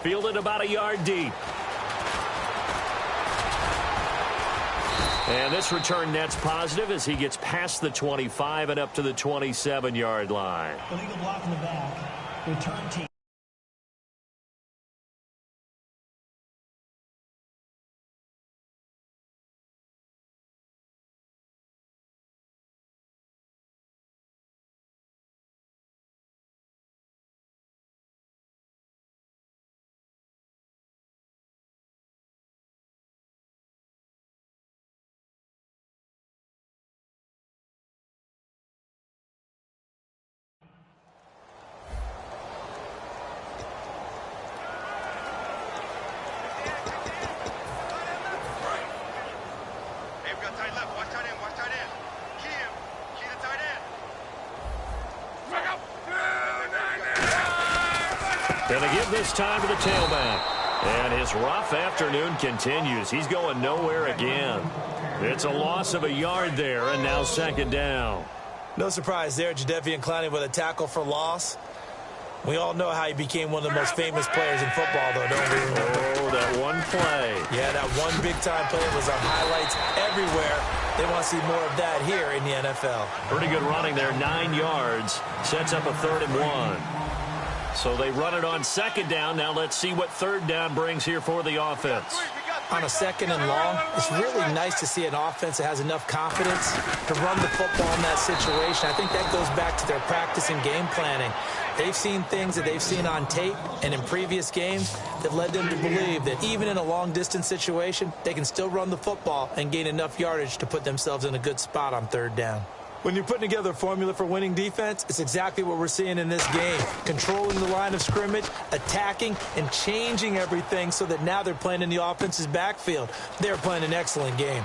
Fielded about a yard deep. And this return net's positive as he gets past the 25 and up to the 27-yard line. Illegal block in the back. Return team. Going to give this time to the tailback. And his rough afternoon continues. He's going nowhere again. It's a loss of a yard there, and now second down. No surprise there, Jadeveon Clowney with a tackle for loss. We all know how he became one of the most famous players in football, though, don't we? Oh, that one play. Yeah, that one big-time play was on highlights everywhere. They want to see more of that here in the NFL. Pretty good running there, 9 yards. Sets up a 3rd and 1. So they run it on second down. Now let's see what third down brings here for the offense. On a second and long, it's really nice to see an offense that has enough confidence to run the football in that situation. I think that goes back to their practice and game planning. They've seen things that they've seen on tape and in previous games that led them to believe that even in a long-distance situation, they can still run the football and gain enough yardage to put themselves in a good spot on third down. When you're putting together a formula for winning defense, it's exactly what we're seeing in this game. Controlling the line of scrimmage, attacking, and changing everything so that now they're playing in the offense's backfield. They're playing an excellent game.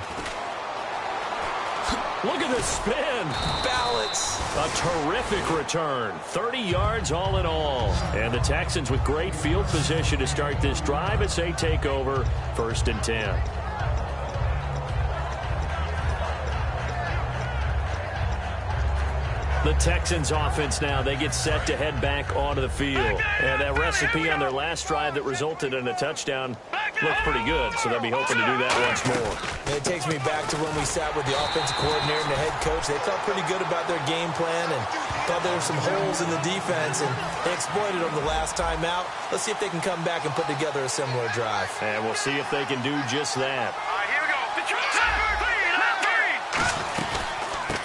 Look at the spin. Balance. A terrific return. 30 yards all in all. And the Texans with great field position to start this drive as they take over 1st and 10. The Texans offense now, they get set to head back onto the field. And that recipe on their last drive that resulted in a touchdown looked pretty good, so they'll be hoping to do that once more. It takes me back to when we sat with the offensive coordinator and the head coach. They felt pretty good about their game plan and thought there were some holes in the defense, and they exploited them the last time out. Let's see if they can come back and put together a similar drive. And we'll see if they can do just that. Here we go.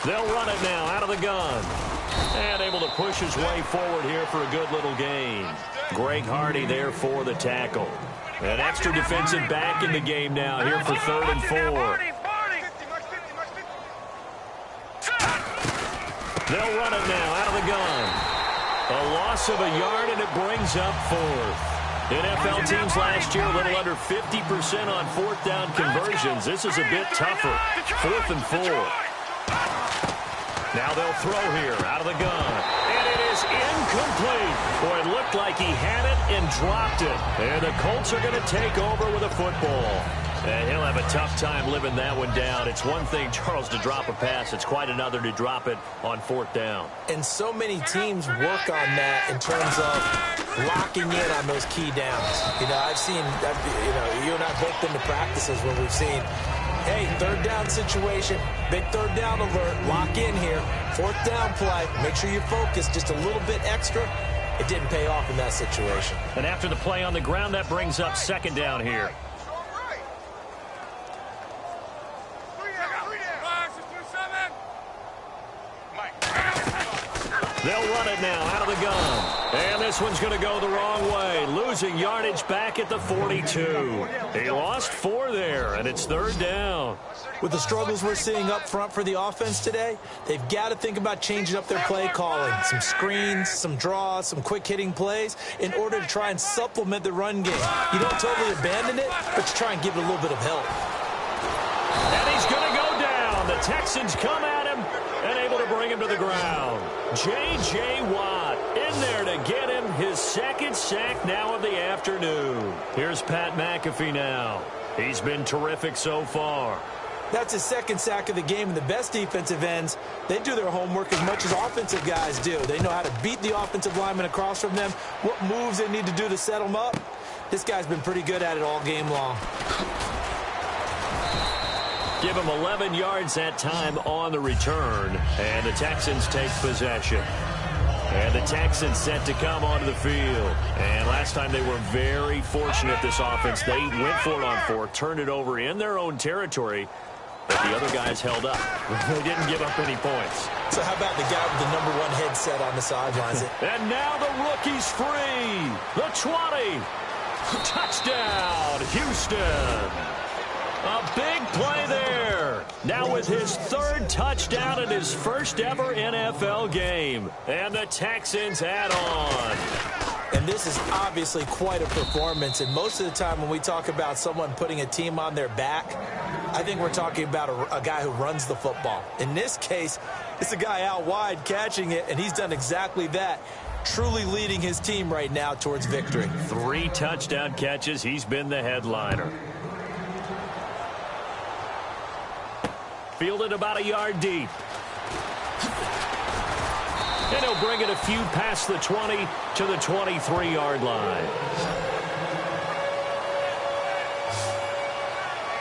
They'll run it now out of the gun. And able to push his way forward here for a good little gain. Greg Hardy there for the tackle. An extra defensive back in the game now here for 3rd and 4. They'll run it now out of the gun. A loss of a yard, and it brings up 4th. NFL teams last year a little under 50% on 4th down conversions. This is a bit tougher. 4th and 4. Now they'll throw here out of the gun. And it is incomplete. Boy, it looked like he had it and dropped it. And the Colts are going to take over with a football. And he'll have a tough time living that one down. It's one thing, Charles, to drop a pass. It's quite another to drop it on 4th down. And so many teams work on that in terms of locking in on those key downs. You know, I've seen, you and I both been to practices where we've seen, hey, 3rd down situation, big 3rd down alert, lock in here, 4th down play, make sure you focus just a little bit extra. It didn't pay off in that situation. And after the play on the ground, that brings up 2nd down here. They'll run it now out of the gun. And this one's going to go the wrong way. Losing yardage back at the 42. He lost 4 there, and it's 3rd down. With the struggles we're seeing up front for the offense today, they've got to think about changing up their play calling. Some screens, some draws, some quick-hitting plays in order to try and supplement the run game. You don't totally abandon it, but you try and give it a little bit of help. And he's going to go down. The Texans come at him and able to bring him to the ground. J.J. Watt in there to get him his 2nd sack now of the afternoon. Here's Pat McAfee now. He's been terrific so far. That's his second sack of the game, and the best defensive ends, they do their homework as much as offensive guys do. They know how to beat the offensive lineman across from them, what moves they need to do to set them up. This guy's been pretty good at it all game long. Give him 11 yards that time on the return, and the Texans take possession. And the Texans set to come onto the field. And last time they were very fortunate, this offense. They went for it on 4, turned it over in their own territory, but the other guys held up. They didn't give up any points. So how about the guy with the number 1 headset on the sidelines? And now the rookie's free. The 20. Touchdown, Houston. A big play there. Now with his 3rd touchdown in his first ever NFL game. And the Texans add on. And this is obviously quite a performance. And most of the time when we talk about someone putting a team on their back, I think we're talking about a guy who runs the football. In this case, it's a guy out wide catching it, and he's done exactly that. Truly leading his team right now towards victory. 3 touchdown catches. He's been the headliner. Fielded about a yard deep. And he'll bring it a few past the 20 to the 23-yard line.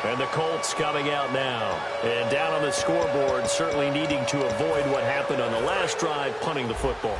And the Colts coming out now. And down on the scoreboard, certainly needing to avoid what happened on the last drive, punting the football.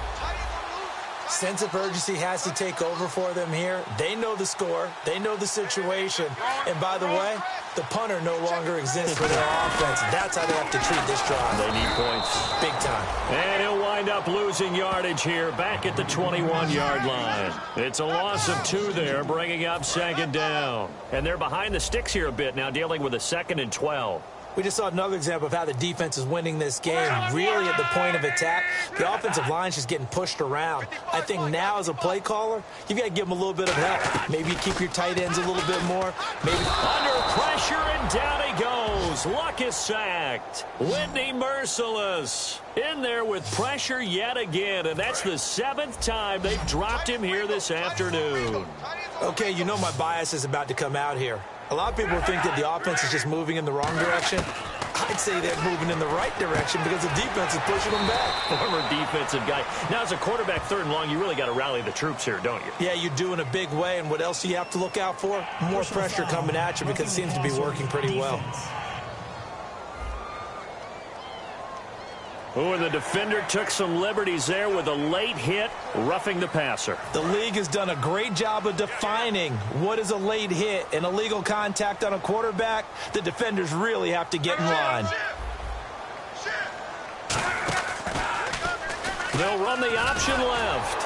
Sense of urgency has to take over for them here. They know the score. They know the situation. And by the way, the punter no longer exists for their offense. That's how they have to treat this drive. They need points. Big time. And he'll wind up losing yardage here back at the 21-yard line. It's a loss of 2 there, bringing up 2nd down. And they're behind the sticks here a bit now, dealing with a 2nd and 12. We just saw another example of how the defense is winning this game. Really at the point of attack, the offensive line's just getting pushed around. I think now as a play caller, you've got to give them a little bit of help. Maybe keep your tight ends a little bit more. Maybe under pressure, and down he goes. Luck is sacked. Whitney merciless. In there with pressure yet again, and that's the 7th time they've dropped him here this afternoon. Okay, you know my bias is about to come out here. A lot of people think that the offense is just moving in the wrong direction. I'd say they're moving in the right direction because the defense is pushing them back. Former defensive guy. Now, as a quarterback 3rd and long, you really got to rally the troops here, don't you? Yeah, you do in a big way. And what else do you have to look out for? More pressure coming at you because it seems to be working pretty well. Oh, and the defender took some liberties there with a late hit, roughing the passer. The league has done a great job of defining what is a late hit. An illegal contact on a quarterback, the defenders really have to get in line. They'll run the option left.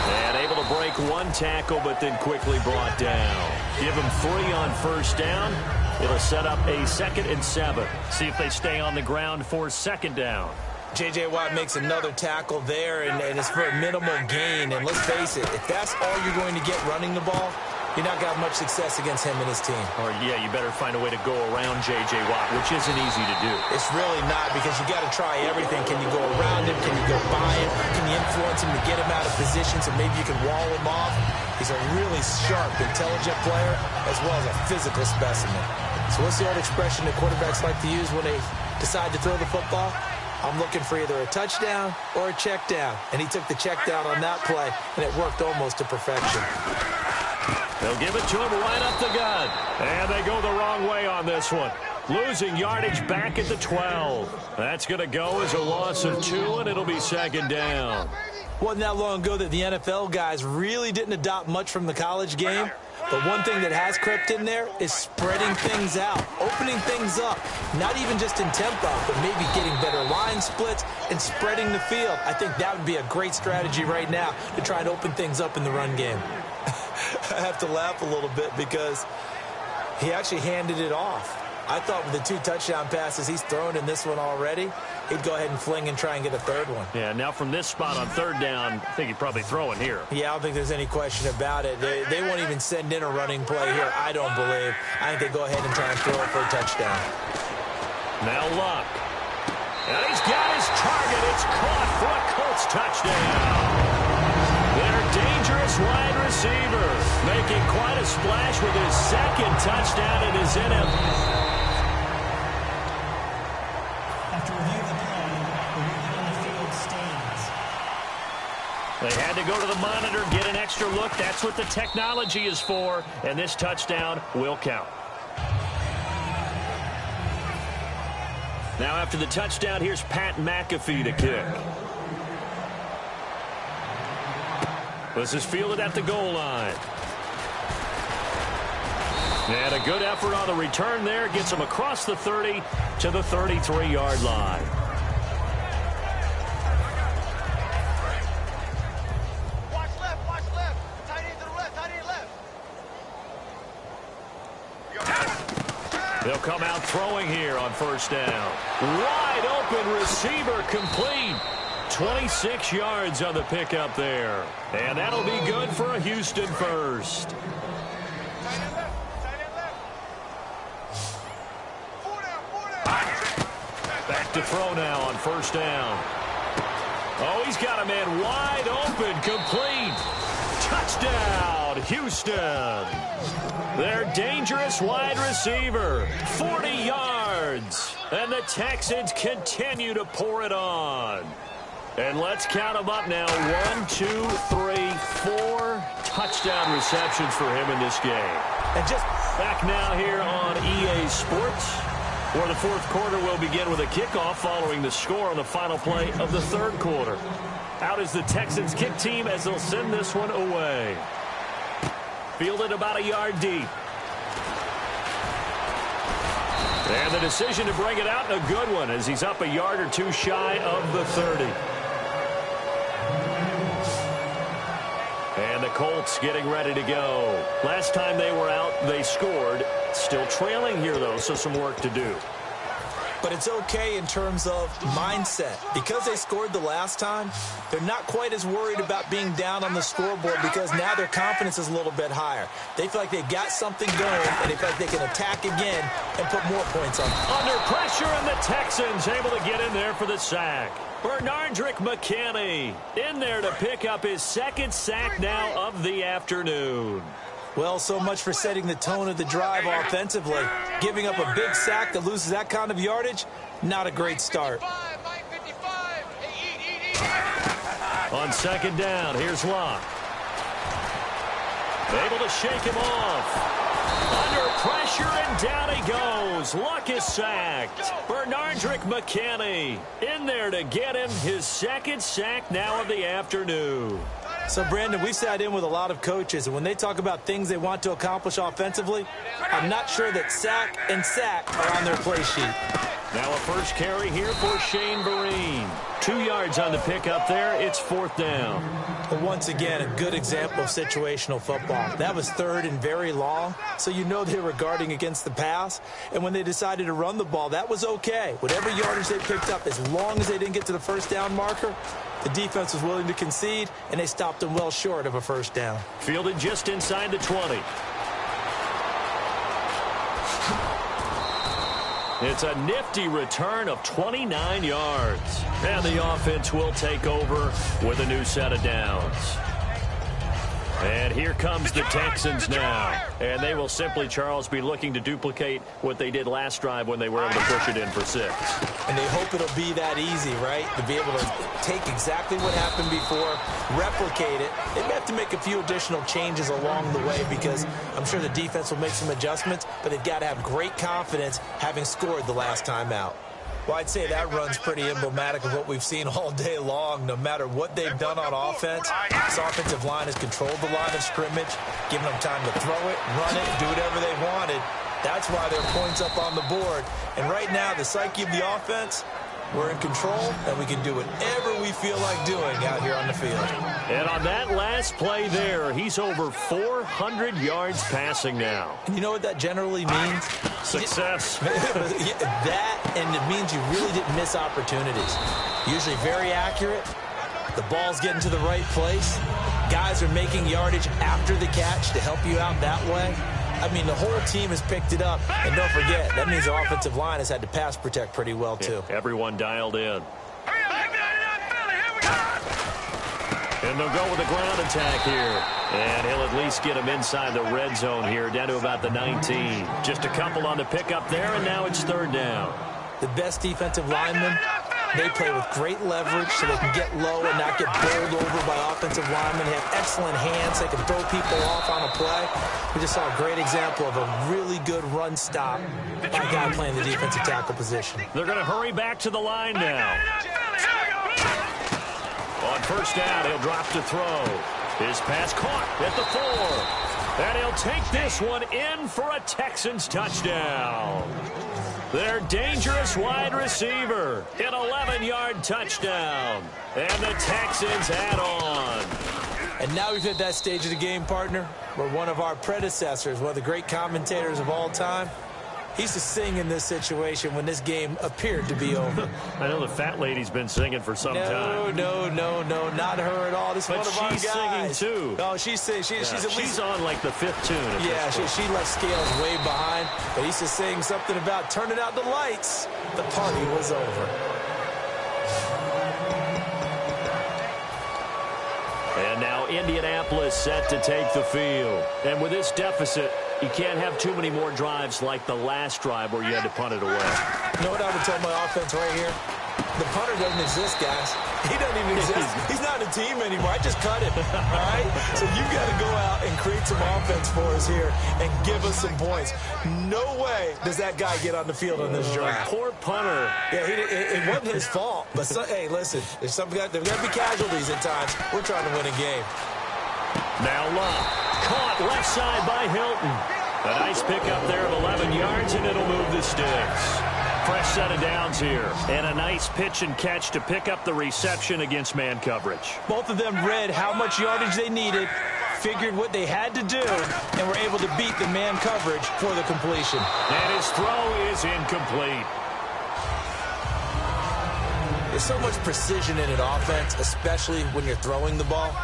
And able to break 1 tackle, but then quickly brought down. Give him 3 on 1st down. It'll set up a 2nd and 7. See if they stay on the ground for 2nd down. J.J. Watt makes another tackle there, and it's for a minimal gain. And let's face it, if that's all you're going to get running the ball, you're not going to have much success against him and his team. Or, yeah, you better find a way to go around J.J. Watt, which isn't easy to do. It's really not, because you got to try everything. Can you go around him? Can you go by him? Can you influence him to get him out of position so maybe you can wall him off? He's a really sharp, intelligent player, as well as a physical specimen. So what's the old expression that quarterbacks like to use when they decide to throw the football? I'm looking for either a touchdown or a check down. And he took the check down on that play, and it worked almost to perfection. They'll give it to him right up the gut. And they go the wrong way on this one. Losing yardage back at the 12. That's going to go as a loss of 2, and it'll be 2nd down. Wasn't that long ago that the NFL guys really didn't adopt much from the college game. But one thing that has crept in there is spreading things out, opening things up, not even just in tempo, but maybe getting better line splits and spreading the field. I think that would be a great strategy right now to try and open things up in the run game. I have to laugh a little bit because he actually handed it off. I thought with the 2 touchdown passes he's thrown in this one already, he'd go ahead and fling and try and get a 3rd one. Yeah, now from this spot on 3rd down, I think he'd probably throw it here. Yeah, I don't think there's any question about it. They won't even send in a running play here, I don't believe. I think they go ahead and try and throw it for a touchdown. Now Luck. And he's got his target. It's caught for a Colts touchdown. Their dangerous wide receiver making quite a splash with his 2nd touchdown in his NFL. They had to go to the monitor, get an extra look. That's what the technology is for, and this touchdown will count. Now after the touchdown, here's Pat McAfee to kick. This is fielded at the goal line. And a good effort on the return there. Gets him across the 30 to the 33-yard line. Watch left, watch left. Tight end to the left, tight end left. They'll come out throwing here on first down. Wide open receiver complete. 26 yards on the pickup there. And that'll be good for a Houston first. Back to throw now on first down. Oh, he's got a man wide open, complete. Touchdown, Houston. Their dangerous wide receiver, 40 yards. And the Texans continue to pour it on. And let's count them up now. 1, 2, 3, 4 touchdown receptions for him in this game. And just back now here on EA Sports, where the fourth quarter will begin with a kickoff following the score on the final play of the third quarter. Out is the Texans kick team as they'll send this one away. Fielded about a yard deep. And the decision to bring it out, and a good one, as he's up a yard or two shy of the 30. And the Colts getting ready to go. Last time they were out, they scored. Still trailing here, though, so some work to do. But it's okay in terms of mindset. Because they scored the last time, they're not quite as worried about being down on the scoreboard because now their confidence is a little bit higher. They feel like they've got something going, and they feel like they can attack again and put more points on. Under pressure, and the Texans able to get in there for the sack. Bernardrick McKinney in there to pick up his second sack now of the afternoon. Well, so much for setting the tone of the drive offensively. Giving up a big sack that loses that kind of yardage, not a great start. On second down, here's Locke. Able to shake him off. Under pressure, and down he goes. Luck is sacked. Bernardrick McKinney in there to get him his second sack now of the afternoon. So, Brandon, we've sat in with a lot of coaches, and when they talk about things they want to accomplish offensively, I'm not sure that sack and sack are on their play sheet. Now a first carry here for Shane Vereen. 2 yards on the pickup there. It's fourth down. But once again, a good example of situational football. That was third and very long, so you know they were guarding against the pass. And when they decided to run the ball, that was okay. Whatever yardage they picked up, as long as they didn't get to the first down marker, the defense was willing to concede, and they stopped them well short of a first down. Fielded just inside the 20. It's a nifty return of 29 yards. And the offense will take over with a new set of downs. And here comes the Texans now. And they will simply, Charles, be looking to duplicate what they did last drive when they were able to push it in for 6. And they hope it'll be that easy, right? To be able to take exactly what happened before, replicate it. They may have to make a few additional changes along the way because I'm sure the defense will make some adjustments, but they've got to have great confidence having scored the last time out. Well, I'd say that run's pretty emblematic of what we've seen all day long. No matter what they've done on offense, this offensive line has controlled the line of scrimmage, giving them time to throw it, run it, do whatever they wanted. That's why there are points up on the board. And right now, the psyche of the offense, we're in control, and we can do whatever we feel like doing out here on the field. And on that last play there, he's over 400 yards passing now. And you know what that generally means? Success. That, and it means you really didn't miss opportunities. Usually very accurate. The ball's getting to the right place. Guys are making yardage after the catch to help you out that way. I mean, the whole team has picked it up. And don't forget, that means the offensive line has had to pass protect pretty well, too. Yeah, everyone dialed in. And they'll go with a ground attack here. And he'll at least get him inside the red zone here, down to about the 19. Just a couple on the pickup there, and now it's third down. The best defensive lineman They play with great leverage so they can get low and not get bowled over by offensive linemen. They have excellent hands. They can throw people off on a play. We just saw a great example of a really good run stop by a guy playing the defensive tackle position. They're going to hurry back to the line now. On first down, he'll drop to throw. His pass caught at the 4. And he'll take this one in for a Texans touchdown. Their dangerous wide receiver, an 11-yard touchdown. And the Texans add on. And now we've hit that stage of the game, partner, where one of our predecessors, one of the great commentators of all time, he used to sing in this situation when this game appeared to be over. I know the fat lady's been singing for some time. No, not her at all. This is one of our guys. But she's singing, too. No, she's singing. She's on, like, the 5th tune. Yeah, she left Scales way behind. But he used to sing something about turning out the lights. The party was over. And now Indianapolis set to take the field. And with this deficit, you can't have too many more drives like the last drive where you had to punt it away. You know what I would tell my offense right here? The punter doesn't exist, guys. He doesn't even exist. He's not a team anymore. I just cut him, all right? So you got to go out and create some offense for us here and give us some points. No way does that guy get on the field on this drive. Poor punter. Yeah, it wasn't his fault. But, hey, listen, there's got to be casualties at times. We're trying to win a game. Now Love, caught left side by Hilton. A nice pickup there of 11 yards, and it'll move the sticks. Fresh set of downs here, and a nice pitch and catch to pick up the reception against man coverage. Both of them read how much yardage they needed, figured what they had to do, and were able to beat the man coverage for the completion. And his throw is incomplete. There's so much precision in an offense, especially when you're throwing the ball.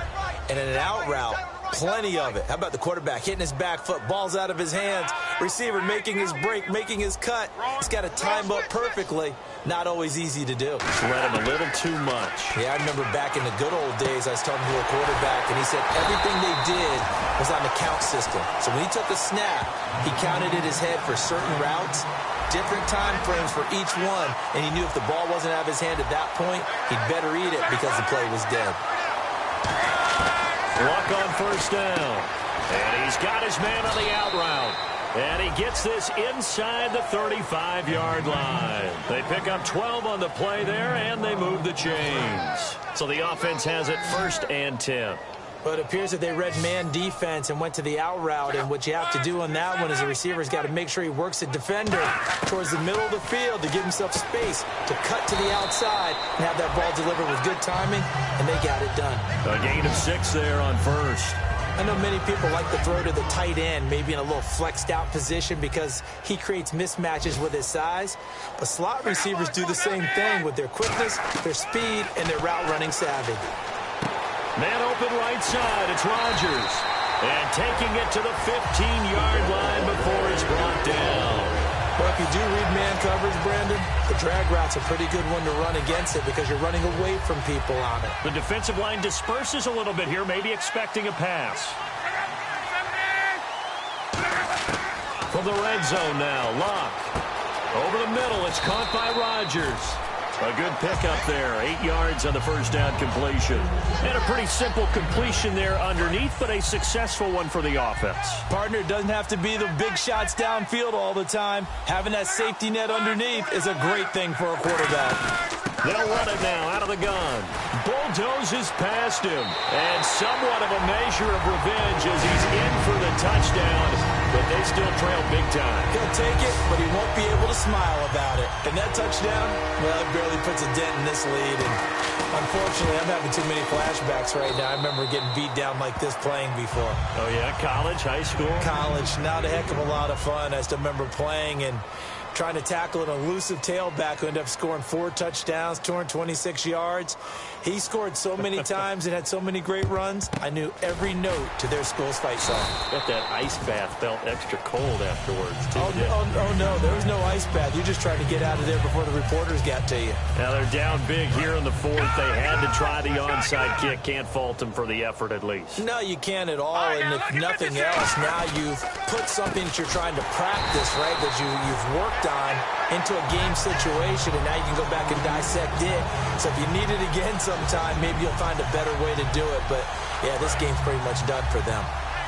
And in an out route, plenty of it. How about the quarterback hitting his back foot, ball's out of his hands, receiver making his break, making his cut. He's got to time up perfectly. Not always easy to do. Let him a little too much. Yeah, I remember back in the good old days, I was talking to a quarterback, and he said everything they did was on the count system. So when he took a snap, he counted in his head for certain routes, different time frames for each one, and he knew if the ball wasn't out of his hand at that point, he'd better eat it because the play was dead. Luck on first down. And he's got his man on the out route. And he gets this inside the 35-yard line. They pick up 12 on the play there, and they move the chains. So the offense has it 1st and 10. But it appears that they read man defense and went to the out route. And what you have to do on that one is the receiver's got to make sure he works the defender towards the middle of the field to give himself space to cut to the outside and have that ball delivered with good timing, and they got it done. A gain of 6 there on first. I know many people like to throw to the tight end, maybe in a little flexed out position because he creates mismatches with his size. But slot receivers do the same thing with their quickness, their speed, and their route running savvy. Man open right side, it's Rodgers. And taking it to the 15-yard line before it's brought down. Well, if you do read man coverage, Brandon, the drag route's a pretty good one to run against it because you're running away from people on it. The defensive line disperses a little bit here, maybe expecting a pass. From the red zone now, Luck. Over the middle, it's caught by Rodgers. A good pickup there, 8 yards on the first down completion. And a pretty simple completion there underneath, but a successful one for the offense. Partner, it doesn't have to be the big shots downfield all the time. Having that safety net underneath is a great thing for a quarterback. They'll run it now out of the gun. Bulldozes past him. And somewhat of a measure of revenge as he's in for the touchdown. But they still trail big time. He'll take it, but he won't be able to smile about it. And that touchdown, well, it barely puts a dent in this lead. And unfortunately, I'm having too many flashbacks right now. I remember getting beat down like this playing before. Oh, yeah? College, high school? College. Not a heck of a lot of fun. I still remember playing and trying to tackle an elusive tailback who ended up scoring 4 touchdowns, 226 yards. He scored so many times and had so many great runs, I knew every note to their School's Fight song. Bet that ice bath felt extra cold afterwards, too. Oh, no, there was no ice bath. You just tried to get out of there before the reporters got to you. Now they're down big here in the fourth. They had to try the onside kick. Can't fault them for the effort at least. No, you can't at all. And if nothing else, now you've put something that you're trying to practice, right, that you've worked on into a game situation, and now you can go back and dissect it. So if you need it again sometime, maybe you'll find a better way to do it. But, yeah, this game's pretty much done for them.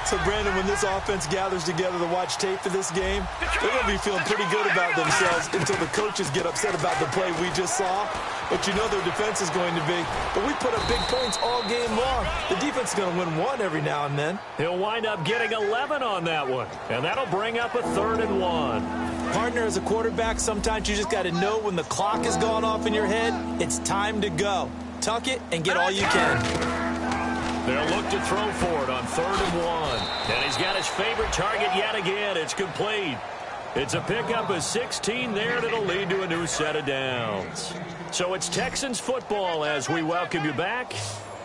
So, Brandon, when this offense gathers together to watch tape for this game, they're going to be feeling pretty good about themselves until the coaches get upset about the play we just saw. But you know their defense is going to be. But we put up big points all game long. The defense is going to win one every now and then. He'll wind up getting 11 on that one. And that'll bring up a 3rd and 1. Partner, as a quarterback, sometimes you just got to know when the clock has gone off in your head, it's time to go. Tuck it and get all you can. They'll look to throw for it on 3rd and 1. And he's got his favorite target yet again. It's complete. It's a pickup of 16 there that'll lead to a new set of downs. So it's Texans football as we welcome you back.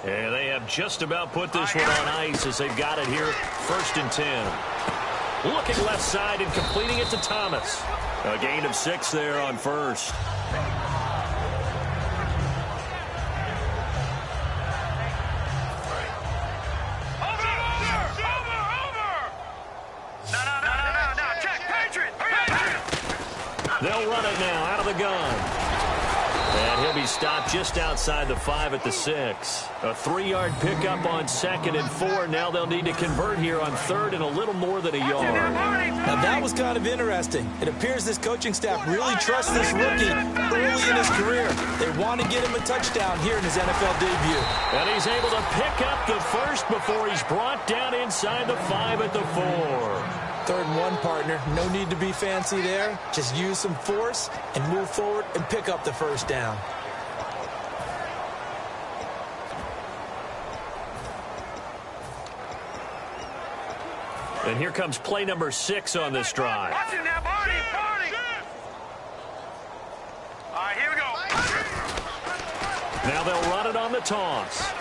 And they have just about put this one on ice as they've got it here, 1st and 10. Looking left side and completing it to Thomas. A gain of 6 there on 1st. They'll run it now out of the gun. And he'll be stopped just outside the 5 at the 6. A 3-yard pickup on 2nd and 4. Now they'll need to convert here on 3rd and a little more than a yard. Now that was kind of interesting. It appears this coaching staff really trusts this rookie early in his career. They want to get him a touchdown here in his NFL debut. And he's able to pick up the 1st before he's brought down inside the 5 at the 4. 3rd and 1, partner. No need to be fancy there. Just use some force and move forward and pick up the 1st down. And here comes play number 6 on this drive. Watch him now, Barney. All right, here we go. Now they'll run it on the toss.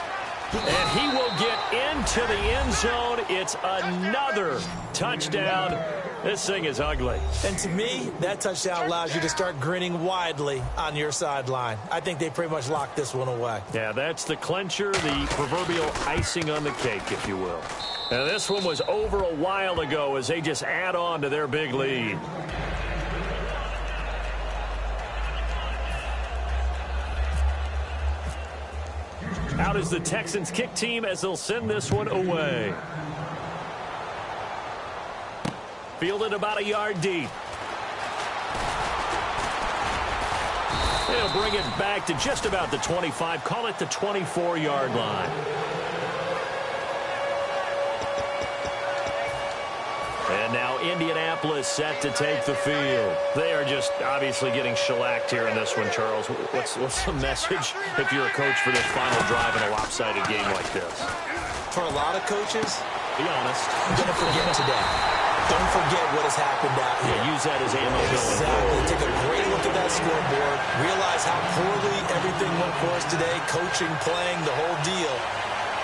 And he will get into the end zone. It's another touchdown. This thing is ugly. And to me, that touchdown allows you to start grinning widely on your sideline. I think they pretty much locked this one away. Yeah, that's the clincher, the proverbial icing on the cake, if you will. And this one was over a while ago as they just add on to their big lead. Out is the Texans kick team as they'll send this one away. Fielded about a yard deep. They'll bring it back to just about the 25. Call it the 24-yard line. And now Indianapolis set to take the field. They are just obviously getting shellacked here in this one, Charles. What's the message if you're a coach for this final drive in a lopsided game like this? For a lot of coaches, be honest, don't forget today. Don't forget what has happened out here. Yeah, use that as ammo going forward. Take a great look at that scoreboard. Realize how poorly everything went for us today. Coaching, playing, the whole deal.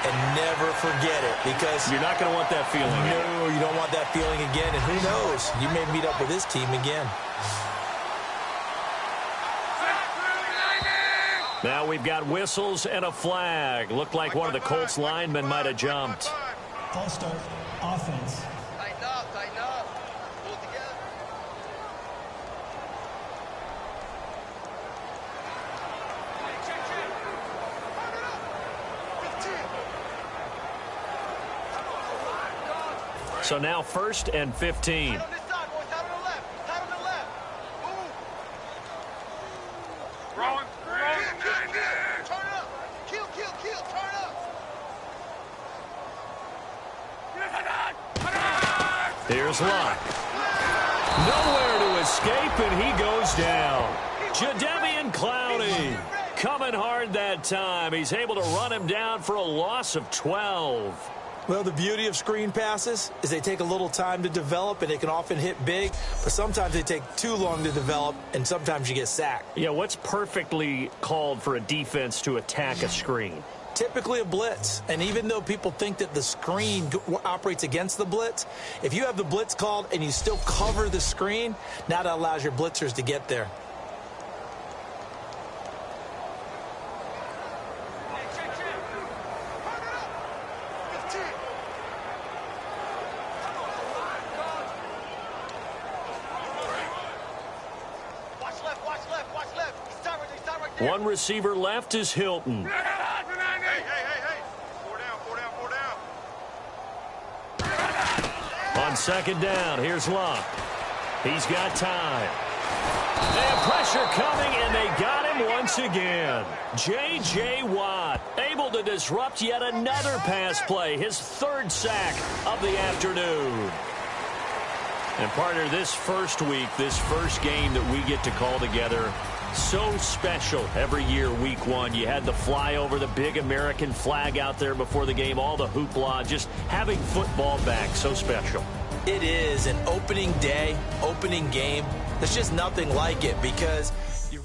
And never forget it, because you're not going to want that feeling. No, you don't want that feeling again. And who knows? You may meet up with this team again. Now we've got whistles and a flag. Looked like one of the Colts linemen might have jumped. I'll start offense. Tighten up, tighten up. Pull it together. So now 1st and 15. Tight on this side, boys. Tight on the left. Tight on the left. Move. Throwing. Turn it up. Kill. Turn up. Here's Luck. Nowhere to escape, and he goes down. Jadeveon Clowney coming hard that time. He's able to run him down for a loss of 12. Well, the beauty of screen passes is they take a little time to develop, and they can often hit big, but sometimes they take too long to develop, and sometimes you get sacked. Yeah, what's perfectly called for a defense to attack a screen? Typically a blitz, and even though people think that the screen operates against the blitz, if you have the blitz called and you still cover the screen, now that allows your blitzers to get there. One receiver left is Hilton. Hey. Four down. On second down, here's Love. He's got time. They have pressure coming, and they got him once again. J.J. Watt able to disrupt yet another pass play, his third sack of the afternoon. And partner, this first week, this first game that we get to call together, so special every year, week one. You had the flyover, the big American flag out there before the game, all the hoopla, just having football back, so special. It is an opening day, opening game. There's just nothing like it because you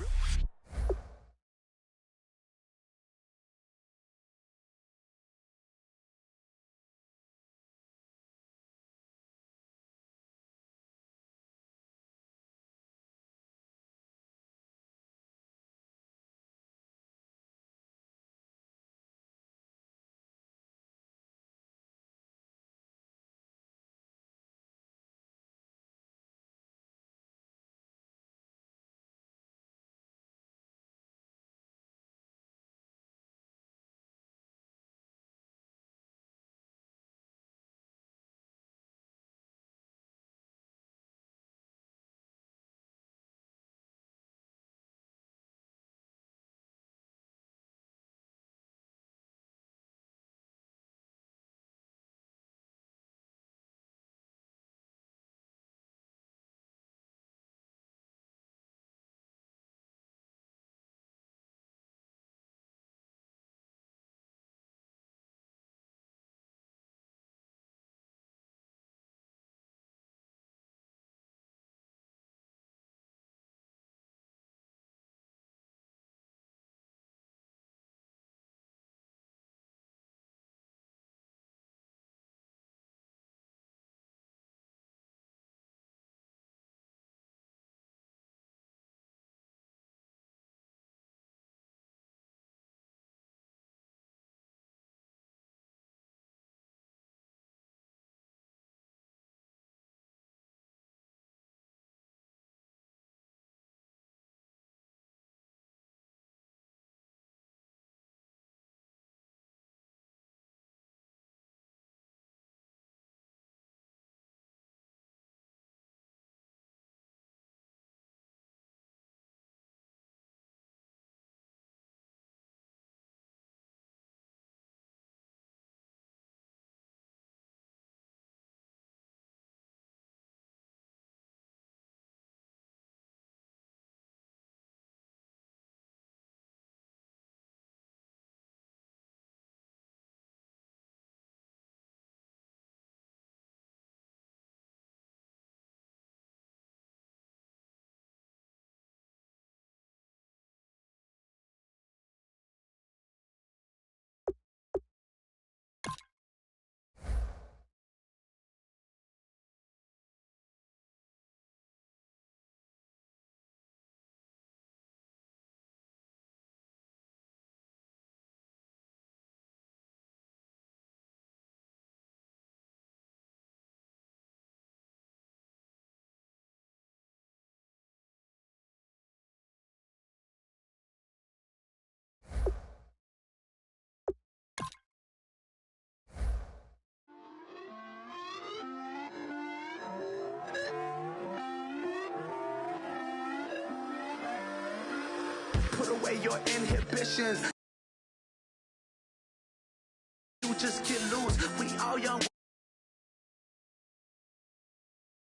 put away your inhibitions.